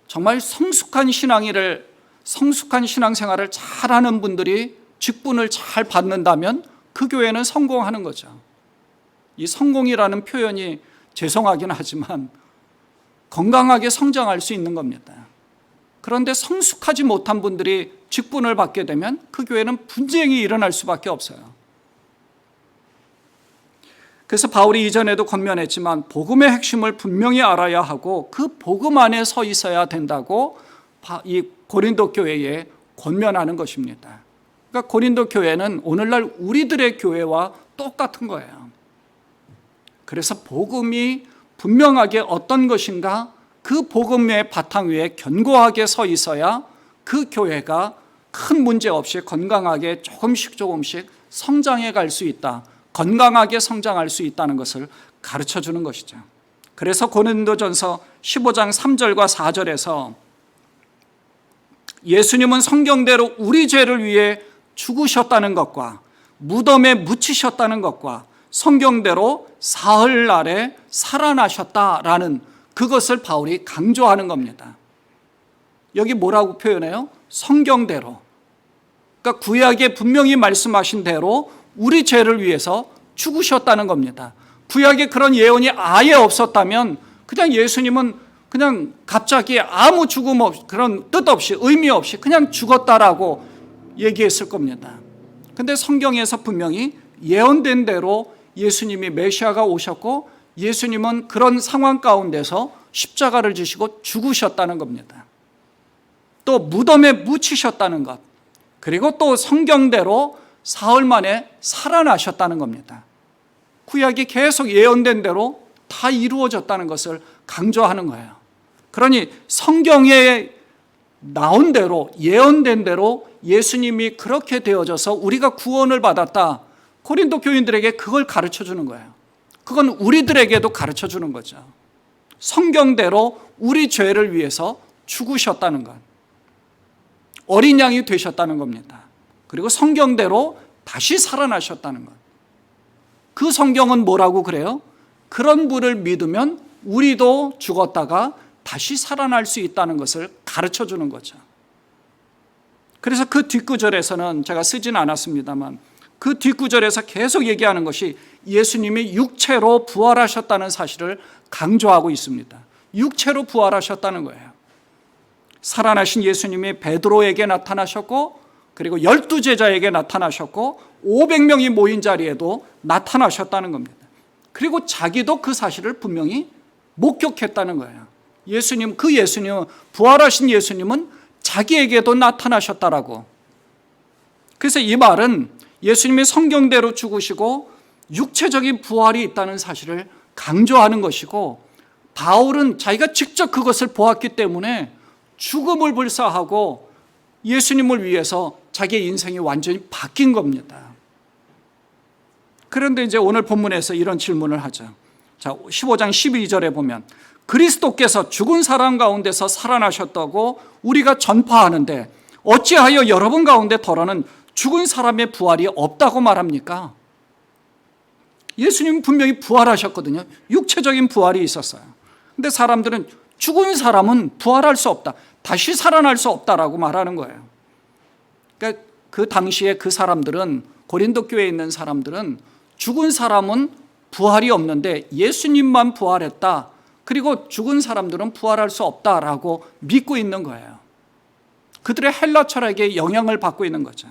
정말 성숙한 신앙생활을 잘하는 분들이 직분을 잘 받는다면 그 교회는 성공하는 거죠. 이 성공이라는 표현이 죄송하긴 하지만 건강하게 성장할 수 있는 겁니다. 그런데 성숙하지 못한 분들이 직분을 받게 되면 그 교회는 분쟁이 일어날 수밖에 없어요. 그래서 바울이 이전에도 권면했지만 복음의 핵심을 분명히 알아야 하고 그 복음 안에 서 있어야 된다고 이 고린도 교회에 권면하는 것입니다. 그러니까 고린도 교회는 오늘날 우리들의 교회와 똑같은 거예요. 그래서 복음이 분명하게 어떤 것인가 그 복음의 바탕 위에 견고하게 서 있어야 그 교회가 큰 문제 없이 건강하게 조금씩 성장해 갈 수 있다. 건강하게 성장할 수 있다는 것을 가르쳐 주는 것이죠. 그래서 고린도전서 15장 3절과 4절에서 예수님은 성경대로 우리 죄를 위해 죽으셨다는 것과 무덤에 묻히셨다는 것과 성경대로 사흘날에 살아나셨다라는 그것을 바울이 강조하는 겁니다. 여기 뭐라고 표현해요? 성경대로. 그러니까 구약에 분명히 말씀하신 대로 우리 죄를 위해서 죽으셨다는 겁니다. 구약에 그런 예언이 아예 없었다면 그냥 예수님은 그냥 갑자기 아무 죽음 없이 그런 뜻 없이 의미 없이 그냥 죽었다라고 얘기했을 겁니다. 근데 성경에서 분명히 예언된 대로 예수님이 메시아가 오셨고 예수님은 그런 상황 가운데서 십자가를 지시고 죽으셨다는 겁니다. 또 무덤에 묻히셨다는 것, 그리고 또 성경대로 사흘 만에 살아나셨다는 겁니다. 구약이 계속 예언된 대로 다 이루어졌다는 것을 강조하는 거예요. 그러니 성경에 나온 대로 예언된 대로 예수님이 그렇게 되어져서 우리가 구원을 받았다. 고린도 교인들에게 그걸 가르쳐 주는 거예요. 그건 우리들에게도 가르쳐 주는 거죠. 성경대로 우리 죄를 위해서 죽으셨다는 것. 어린 양이 되셨다는 겁니다. 그리고 성경대로 다시 살아나셨다는 것. 그 성경은 뭐라고 그래요? 그런 분을 믿으면 우리도 죽었다가 다시 살아날 수 있다는 것을 가르쳐 주는 거죠. 그래서 그 뒷구절에서는 제가 쓰진 않았습니다만 그 뒷구절에서 계속 얘기하는 것이 예수님이 육체로 부활하셨다는 사실을 강조하고 있습니다. 육체로 부활하셨다는 거예요. 살아나신 예수님이 베드로에게 나타나셨고 그리고 12제자에게 나타나셨고 500명이 모인 자리에도 나타나셨다는 겁니다. 그리고 자기도 그 사실을 분명히 목격했다는 거예요. 예수님, 부활하신 예수님은 자기에게도 나타나셨다라고. 그래서 이 말은 예수님이 성경대로 죽으시고 육체적인 부활이 있다는 사실을 강조하는 것이고 바울은 자기가 직접 그것을 보았기 때문에 죽음을 불사하고 예수님을 위해서 자기의 인생이 완전히 바뀐 겁니다. 그런데 이제 오늘 본문에서 이런 질문을 하죠. 자, 15장 12절에 보면 그리스도께서 죽은 사람 가운데서 살아나셨다고 우리가 전파하는데 어찌하여 여러분 가운데 더러는 죽은 사람의 부활이 없다고 말합니까? 예수님은 분명히 부활하셨거든요. 육체적인 부활이 있었어요. 근데 사람들은 죽은 사람은 부활할 수 없다, 다시 살아날 수 없다라고 말하는 거예요. 그러니까 그 당시에 그 사람들은, 고린도 교회에 있는 사람들은 죽은 사람은 부활이 없는데 예수님만 부활했다, 그리고 죽은 사람들은 부활할 수 없다라고 믿고 있는 거예요. 그들의 헬라 철학에 영향을 받고 있는 거죠.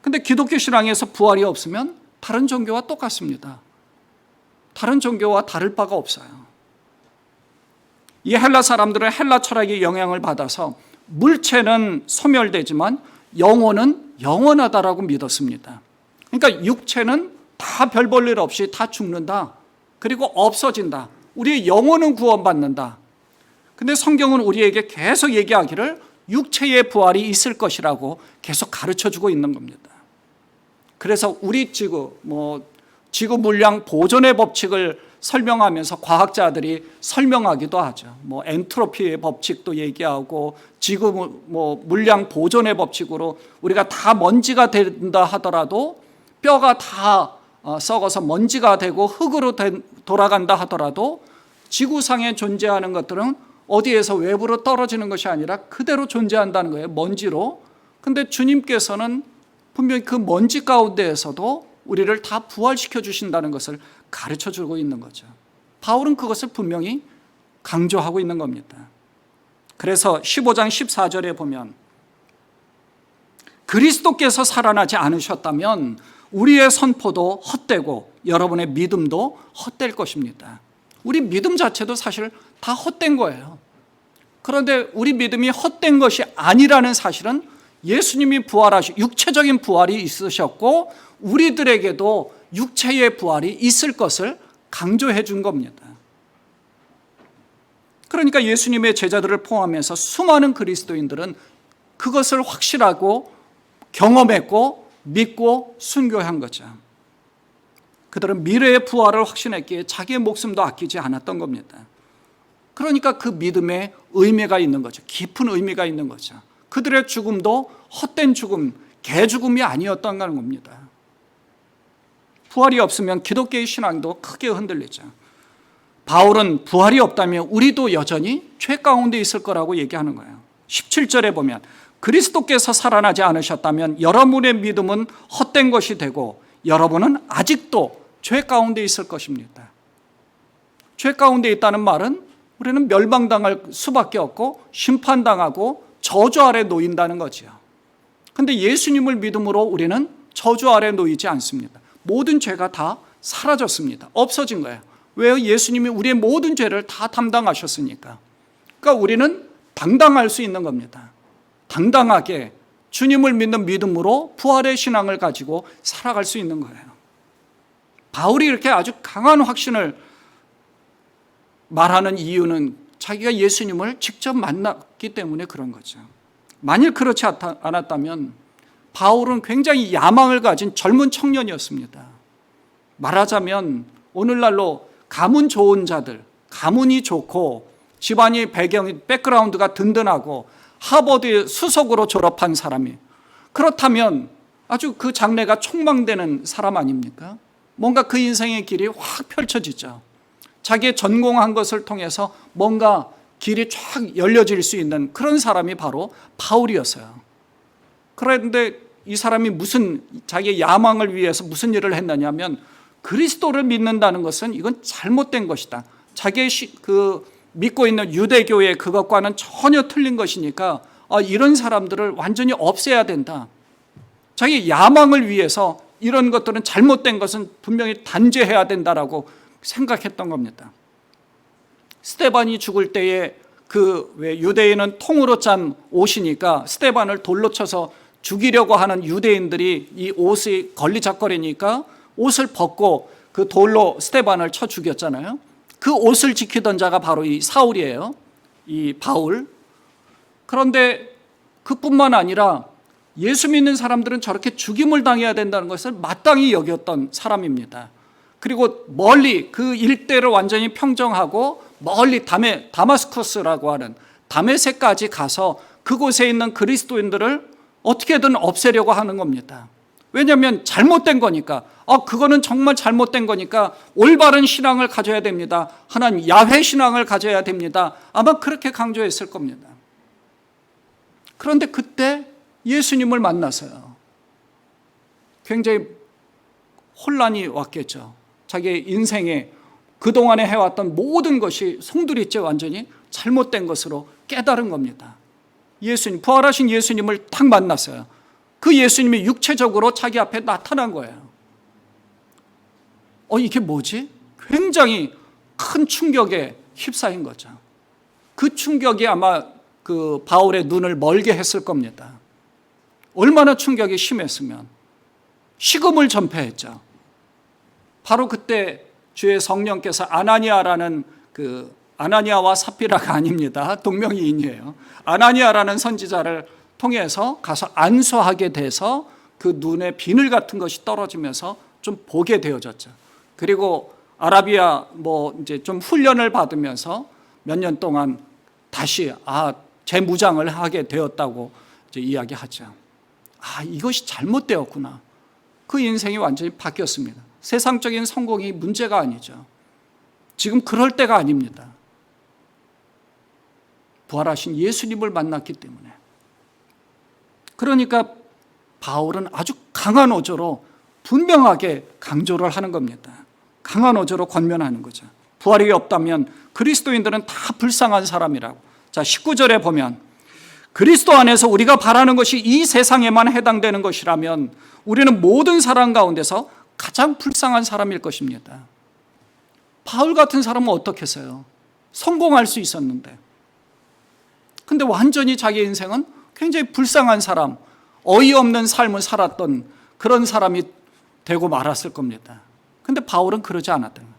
근데 기독교 신앙에서 부활이 없으면 다른 종교와 똑같습니다. 다른 종교와 다를 바가 없어요. 이 헬라 사람들은 헬라 철학의 영향을 받아서 물체는 소멸되지만 영혼은 영원하다라고 믿었습니다. 그러니까 육체는 다 별 볼 일 없이 다 죽는다, 그리고 없어진다, 우리의 영혼은 구원받는다. 근데 성경은 우리에게 계속 얘기하기를 육체의 부활이 있을 것이라고 계속 가르쳐주고 있는 겁니다. 그래서 우리 지구 물량 보존의 법칙을 설명하면서 과학자들이 설명하기도 하죠. 엔트로피의 법칙도 얘기하고 지구 물량 보존의 법칙으로 우리가 다 먼지가 된다 하더라도, 뼈가 다 썩어서 먼지가 되고 흙으로 돌아간다 하더라도 지구상에 존재하는 것들은 어디에서 외부로 떨어지는 것이 아니라 그대로 존재한다는 거예요, 먼지로. 근데 주님께서는 분명히 그 먼지 가운데에서도 우리를 다 부활시켜 주신다는 것을 가르쳐 주고 있는 거죠. 바울은 그것을 분명히 강조하고 있는 겁니다. 그래서 15장 14절에 보면 그리스도께서 살아나지 않으셨다면 우리의 선포도 헛되고 여러분의 믿음도 헛될 것입니다. 우리 믿음 자체도 사실 다 헛된 거예요. 그런데 우리 믿음이 헛된 것이 아니라는 사실은 예수님이 육체적인 부활이 있으셨고 우리들에게도 육체의 부활이 있을 것을 강조해 준 겁니다. 그러니까 예수님의 제자들을 포함해서 수많은 그리스도인들은 그것을 확실하고 경험했고 믿고 순교한 거죠. 그들은 미래의 부활을 확신했기에 자기의 목숨도 아끼지 않았던 겁니다. 그러니까 그 믿음에 의미가 있는 거죠. 깊은 의미가 있는 거죠. 그들의 죽음도 헛된 죽음, 개죽음이 아니었다는 겁니다. 부활이 없으면 기독교의 신앙도 크게 흔들리죠. 바울은 부활이 없다면 우리도 여전히 죄 가운데 있을 거라고 얘기하는 거예요. 17절에 보면 그리스도께서 살아나지 않으셨다면 여러분의 믿음은 헛된 것이 되고 여러분은 아직도 죄 가운데 있을 것입니다. 죄 가운데 있다는 말은 우리는 멸망당할 수밖에 없고 심판당하고 저주 아래 놓인다는 거지요. 그런데 예수님을 믿음으로 우리는 저주 아래 놓이지 않습니다. 모든 죄가 다 사라졌습니다. 없어진 거예요. 왜요? 예수님이 우리의 모든 죄를 다 담당하셨으니까. 그러니까 우리는 당당할 수 있는 겁니다. 당당하게 주님을 믿는 믿음으로 부활의 신앙을 가지고 살아갈 수 있는 거예요. 바울이 이렇게 아주 강한 확신을 말하는 이유는 자기가 예수님을 직접 만났기 때문에 그런 거죠. 만일 그렇지 않았다면 바울은 굉장히 야망을 가진 젊은 청년이었습니다. 말하자면 오늘날로 가문 좋은 자들, 가문이 좋고 집안이 백그라운드가 든든하고 하버드 수석으로 졸업한 사람이, 그렇다면 아주 그 장래가 촉망되는 사람 아닙니까? 뭔가 그 인생의 길이 확 펼쳐지죠. 자기의 전공한 것을 통해서 뭔가 길이 쫙 열려질 수 있는 그런 사람이 바로 바울이었어요. 그런데 이 사람이 자기의 야망을 위해서 무슨 일을 했느냐면 그리스도를 믿는다는 것은 이건 잘못된 것이다. 자기의 믿고 있는 유대교의 그것과는 전혀 틀린 것이니까 이런 사람들을 완전히 없애야 된다. 자기 야망을 위해서 이런 것들은 잘못된 것은 분명히 단죄해야 된다라고 생각했던 겁니다. 스데반이 죽을 때에 유대인은 통으로 짠 옷이니까 스데반을 돌로 쳐서 죽이려고 하는 유대인들이 이 옷이 걸리작거리니까 옷을 벗고 그 돌로 스데반을 쳐 죽였잖아요. 그 옷을 지키던 자가 바로 이 사울이에요. 이 바울. 그런데 그뿐만 아니라 예수 믿는 사람들은 저렇게 죽임을 당해야 된다는 것을 마땅히 여겼던 사람입니다. 그리고 멀리 그 일대를 완전히 평정하고 멀리 다마스쿠스라고 하는 다메섹까지 가서 그곳에 있는 그리스도인들을 어떻게든 없애려고 하는 겁니다. 왜냐하면 잘못된 거니까. 그거는 정말 잘못된 거니까 올바른 신앙을 가져야 됩니다. 하나님 야훼 신앙을 가져야 됩니다. 아마 그렇게 강조했을 겁니다. 그런데 그때 예수님을 만나서요, 굉장히 혼란이 왔겠죠. 자기의 인생에 그동안에 해왔던 모든 것이 송두리째 완전히 잘못된 것으로 깨달은 겁니다. 예수님, 부활하신 예수님을 딱 만났어요. 그 예수님이 육체적으로 자기 앞에 나타난 거예요. 이게 뭐지? 굉장히 큰 충격에 휩싸인 거죠. 그 충격이 아마 그 바울의 눈을 멀게 했을 겁니다. 얼마나 충격이 심했으면 식음을 전폐했죠. 바로 그때 주의 성령께서 아나니아라는 그 아나니아와 삽비라가 아닙니다. 동명이인이에요. 아나니아라는 선지자를 통해서 가서 안수하게 돼서 그 눈에 비늘 같은 것이 떨어지면서 좀 보게 되어졌죠. 그리고 아라비아 이제 좀 훈련을 받으면서 몇 년 동안 다시 재무장을 하게 되었다고 이제 이야기하죠. 이것이 잘못되었구나. 그 인생이 완전히 바뀌었습니다. 세상적인 성공이 문제가 아니죠. 지금 그럴 때가 아닙니다. 부활하신 예수님을 만났기 때문에. 그러니까 바울은 아주 강한 어조로 분명하게 강조를 하는 겁니다. 강한 어조로 권면하는 거죠. 부활이 없다면 그리스도인들은 다 불쌍한 사람이라고. 자, 19절에 보면 그리스도 안에서 우리가 바라는 것이 이 세상에만 해당되는 것이라면 우리는 모든 사람 가운데서 가장 불쌍한 사람일 것입니다. 바울 같은 사람은 어떻겠어요? 성공할 수 있었는데. 근데 완전히 자기 인생은 굉장히 불쌍한 사람, 어이없는 삶을 살았던 그런 사람이 되고 말았을 겁니다. 근데 바울은 그러지 않았던 거예요.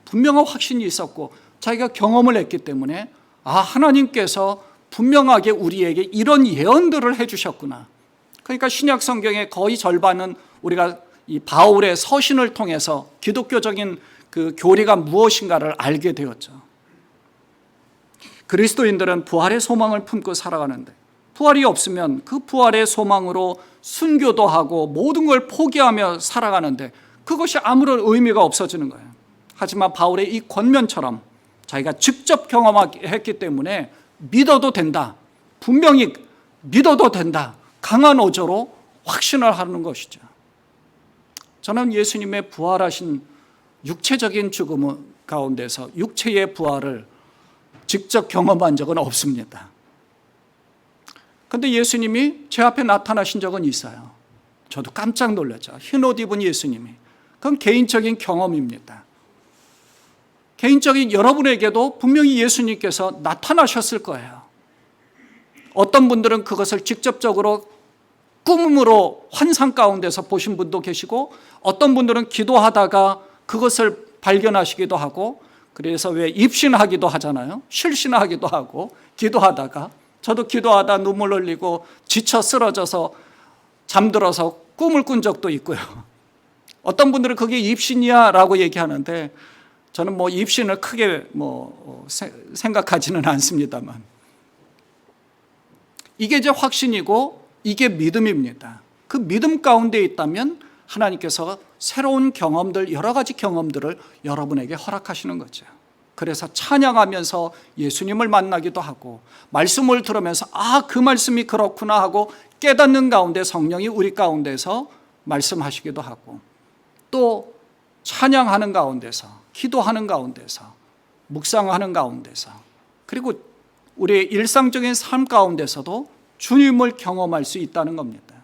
분명한 확신이 있었고 자기가 경험을 했기 때문에 하나님께서 분명하게 우리에게 이런 예언들을 해주셨구나. 그러니까 신약 성경의 거의 절반은 우리가 이 바울의 서신을 통해서 기독교적인 그 교리가 무엇인가를 알게 되었죠. 그리스도인들은 부활의 소망을 품고 살아가는데 부활이 없으면 그 부활의 소망으로 순교도 하고 모든 걸 포기하며 살아가는데 그것이 아무런 의미가 없어지는 거예요. 하지만 바울의 이 권면처럼 자기가 직접 경험했기 때문에 믿어도 된다. 분명히 믿어도 된다. 강한 어조로 확신을 하는 것이죠. 저는 예수님의 부활하신 육체적인 죽음 가운데서 육체의 부활을 직접 경험한 적은 없습니다. 그런데 예수님이 제 앞에 나타나신 적은 있어요. 저도 깜짝 놀랐죠. 흰 옷 입은 예수님이. 그건 개인적인 경험입니다. 개인적인 여러분에게도 분명히 예수님께서 나타나셨을 거예요. 어떤 분들은 그것을 직접적으로 꿈으로 환상 가운데서 보신 분도 계시고 어떤 분들은 기도하다가 그것을 발견하시기도 하고 그래서 왜 입신하기도 하잖아요. 실신하기도 하고 기도하다가 저도 기도하다 눈물 흘리고 지쳐 쓰러져서 잠들어서 꿈을 꾼 적도 있고요. 어떤 분들은 그게 입신이야 라고 얘기하는데 저는 입신을 크게 생각하지는 않습니다만 이게 이제 확신이고 이게 믿음입니다. 그 믿음 가운데 있다면 하나님께서 새로운 경험들, 여러 가지 경험들을 여러분에게 허락하시는 거죠. 그래서 찬양하면서 예수님을 만나기도 하고 말씀을 들으면서 그 말씀이 그렇구나 하고 깨닫는 가운데 성령이 우리 가운데서 말씀하시기도 하고 또 찬양하는 가운데서 기도하는 가운데서 묵상하는 가운데서 그리고 우리의 일상적인 삶 가운데서도 주님을 경험할 수 있다는 겁니다.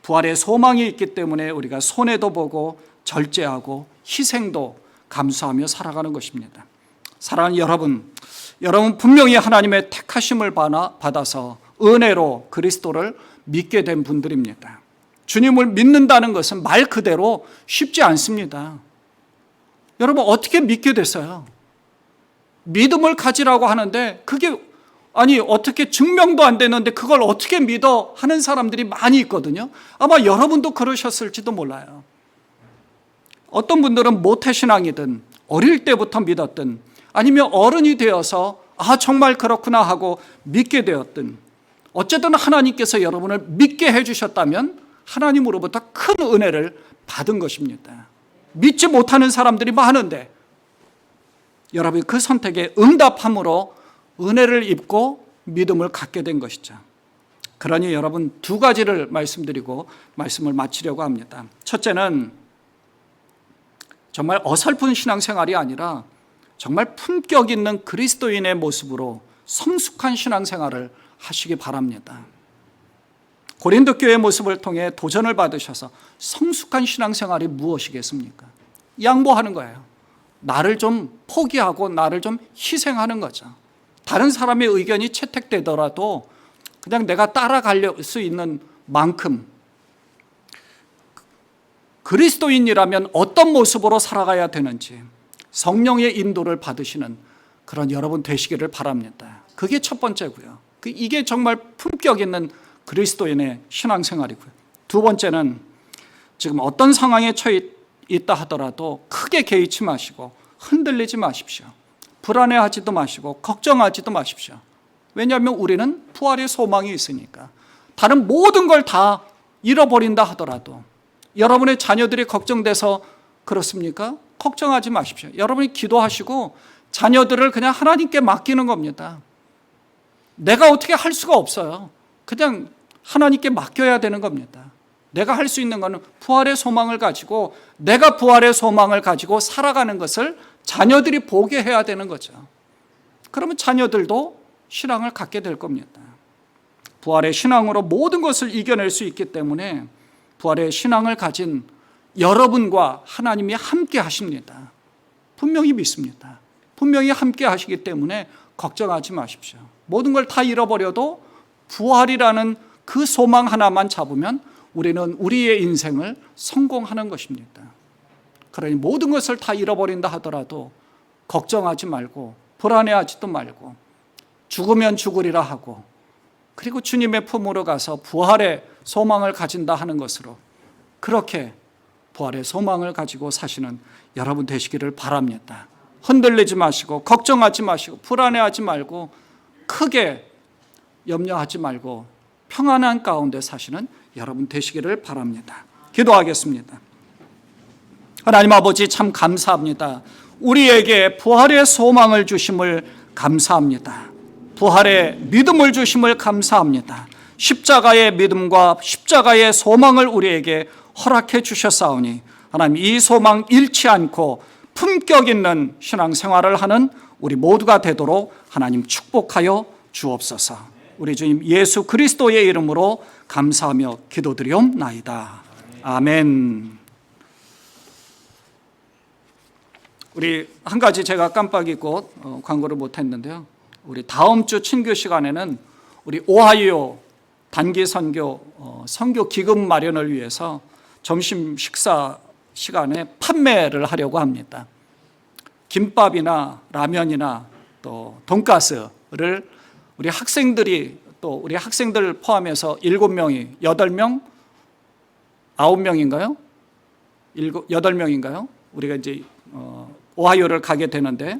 부활의 소망이 있기 때문에 우리가 손해도 보고 절제하고 희생도 감수하며 살아가는 것입니다. 사랑하는 여러분 분명히 하나님의 택하심을 받아서 은혜로 그리스도를 믿게 된 분들입니다. 주님을 믿는다는 것은 말 그대로 쉽지 않습니다. 여러분 어떻게 믿게 됐어요? 믿음을 가지라고 하는데 그게 아니 어떻게 증명도 안 되는데 그걸 어떻게 믿어 하는 사람들이 많이 있거든요. 아마 여러분도 그러셨을지도 몰라요. 어떤 분들은 모태신앙이든 어릴 때부터 믿었든 아니면 어른이 되어서 아 정말 그렇구나 하고 믿게 되었든 어쨌든 하나님께서 여러분을 믿게 해주셨다면 하나님으로부터 큰 은혜를 받은 것입니다. 믿지 못하는 사람들이 많은데 여러분이 그 선택에 응답함으로 은혜를 입고 믿음을 갖게 된 것이죠. 그러니 여러분 두 가지를 말씀드리고 말씀을 마치려고 합니다. 첫째는 정말 어설픈 신앙생활이 아니라 정말 품격 있는 그리스도인의 모습으로 성숙한 신앙생활을 하시기 바랍니다. 고린도 교회의 모습을 통해 도전을 받으셔서 성숙한 신앙생활이 무엇이겠습니까? 양보하는 거예요. 나를 좀 포기하고 나를 좀 희생하는 거죠. 다른 사람의 의견이 채택되더라도 그냥 내가 따라갈 수 있는 만큼 그리스도인이라면 어떤 모습으로 살아가야 되는지 성령의 인도를 받으시는 그런 여러분 되시기를 바랍니다. 그게 첫 번째고요. 이게 정말 품격 있는 그리스도인의 신앙생활이고요. 두 번째는 지금 어떤 상황에 처해 있다 하더라도 크게 개의치 마시고 흔들리지 마십시오. 불안해하지도 마시고 걱정하지도 마십시오. 왜냐하면 우리는 부활의 소망이 있으니까. 다른 모든 걸 다 잃어버린다 하더라도 여러분의 자녀들이 걱정돼서 그렇습니까? 걱정하지 마십시오. 여러분이 기도하시고 자녀들을 그냥 하나님께 맡기는 겁니다. 내가 어떻게 할 수가 없어요. 그냥 하나님께 맡겨야 되는 겁니다. 내가 할 수 있는 것은 부활의 소망을 가지고 내가 부활의 소망을 가지고 살아가는 것을 자녀들이 보게 해야 되는 거죠. 그러면 자녀들도 신앙을 갖게 될 겁니다. 부활의 신앙으로 모든 것을 이겨낼 수 있기 때문에 부활의 신앙을 가진 여러분과 하나님이 함께 하십니다. 분명히 믿습니다. 분명히 함께 하시기 때문에 걱정하지 마십시오. 모든 걸 다 잃어버려도 부활이라는 그 소망 하나만 잡으면 우리는 우리의 인생을 성공하는 것입니다. 그러니 모든 것을 다 잃어버린다 하더라도 걱정하지 말고 불안해하지도 말고 죽으면 죽으리라 하고 그리고 주님의 품으로 가서 부활의 소망을 가진다 하는 것으로 그렇게 부활의 소망을 가지고 사시는 여러분 되시기를 바랍니다. 흔들리지 마시고 걱정하지 마시고 불안해하지 말고 크게 염려하지 말고 평안한 가운데 사시는 여러분 되시기를 바랍니다. 기도하겠습니다. 하나님 아버지 참 감사합니다. 우리에게 부활의 소망을 주심을 감사합니다. 부활의 믿음을 주심을 감사합니다. 십자가의 믿음과 십자가의 소망을 우리에게 허락해 주셨사오니 하나님 이 소망 잃지 않고 품격 있는 신앙생활을 하는 우리 모두가 되도록 하나님 축복하여 주옵소서. 우리 주님 예수 그리스도의 이름으로 감사하며 기도드리옵나이다. 아멘. 우리 한 가지 제가 깜빡 잊고 광고를 못했는데요. 우리 다음 주 친교 시간에는 우리 오하이오 단기 선교 선교 기금 마련을 위해서 점심 식사 시간에 판매를 하려고 합니다. 김밥이나 라면이나 또 돈가스를 우리 학생들이 또 우리 학생들 포함해서 7명이 8명 9명인가요? 8명인가요? 우리가 이제 오하이오를 가게 되는데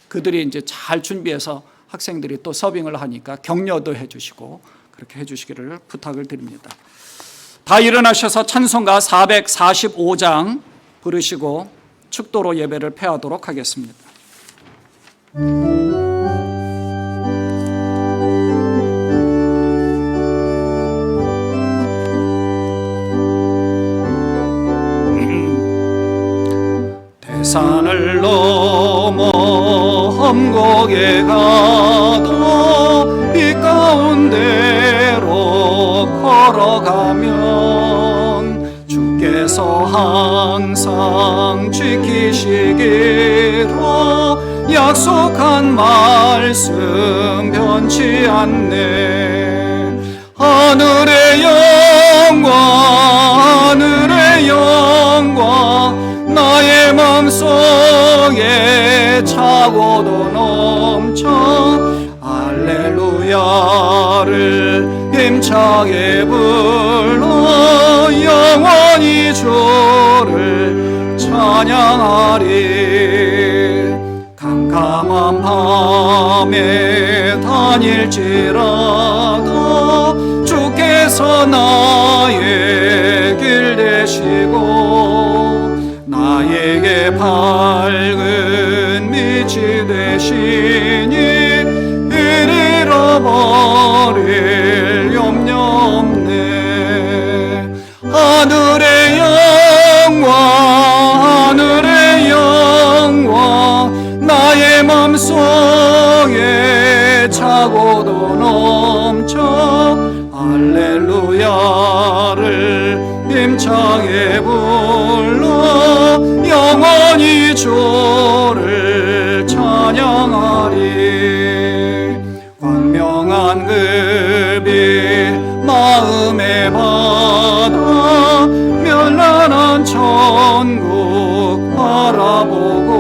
그들이 이제 잘 준비해서 학생들이 또 서빙을 하니까 격려도 해주시고 그렇게 해주시기를 부탁을 드립니다. 다 일어나셔서 찬송가 445장 부르시고 축도로 예배를 폐하도록 하겠습니다. 산을 넘어 험곡에 가도 이 가운데로 걸어가면 주께서 항상 지키시기로 약속한 말씀 변치 않네. 하늘의 영광 하늘의 영광 나의 맘속 속에 차고도 넘쳐 할렐루야를 힘차게 불러 영원히 주를 찬양하리. 캄캄한 밤에 다닐지라도 주께서 나의 길 되시고 나에게 밝은 빛이 되시니 이리로 버릴 염려 없네. 하늘의 영광 나의 맘속에 차고도 넘쳐 할렐루야를 힘차게 불러 영원히 주를 찬양하리. 광명한 급이 마음에 받아 면란한 천국 바라보고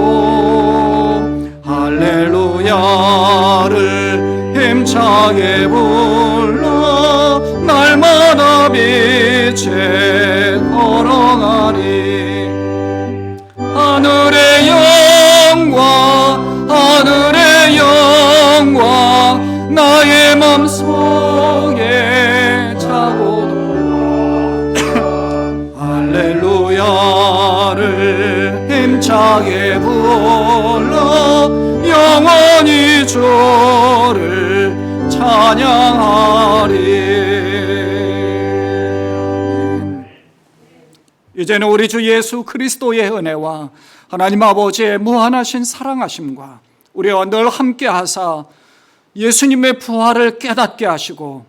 할렐루야를 힘차게 불러 날마다 빛에 걸어가리. 하늘의 영광 나의 맘속에 차고도 할렐루야를 힘차게 불러 영원히 주를 찬양하리. 이제는 우리 주 예수 그리스도의 은혜와 하나님 아버지의 무한하신 사랑하심과 우리와 늘 함께 하사 예수님의 부활을 깨닫게 하시고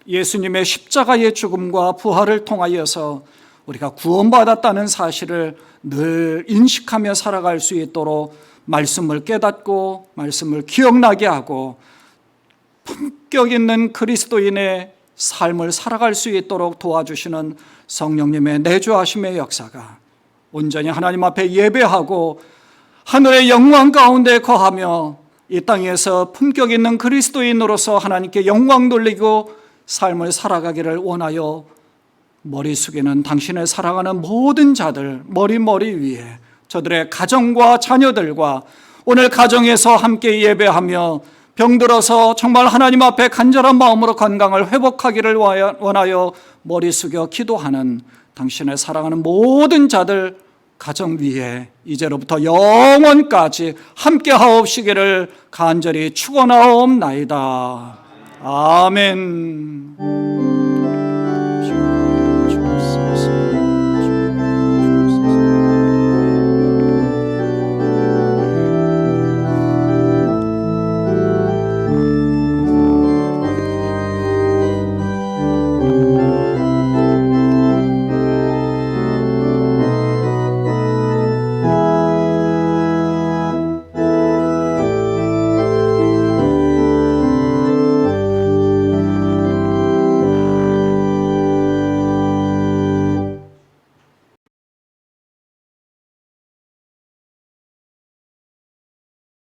예수님의 십자가의 죽음과 부활을 통하여서 우리가 구원받았다는 사실을 늘 인식하며 살아갈 수 있도록 말씀을 깨닫고 말씀을 기억나게 하고 품격 있는 그리스도인의 삶을 살아갈 수 있도록 도와주시는 성령님의 내주하심의 역사가 온전히 하나님 앞에 예배하고 하늘의 영광 가운데 거하며 이 땅에서 품격 있는 그리스도인으로서 하나님께 영광 돌리고 삶을 살아가기를 원하여 머리 숙이는 당신의 사랑하는 모든 자들 머리 위에 저들의 가정과 자녀들과 오늘 가정에서 함께 예배하며 병들어서 정말 하나님 앞에 간절한 마음으로 건강을 회복하기를 원하여 머리 숙여 기도하는 당신의 사랑하는 모든 자들 가정 위에 이제로부터 영원까지 함께 하옵시기를 간절히 축원하옵나이다. 아멘.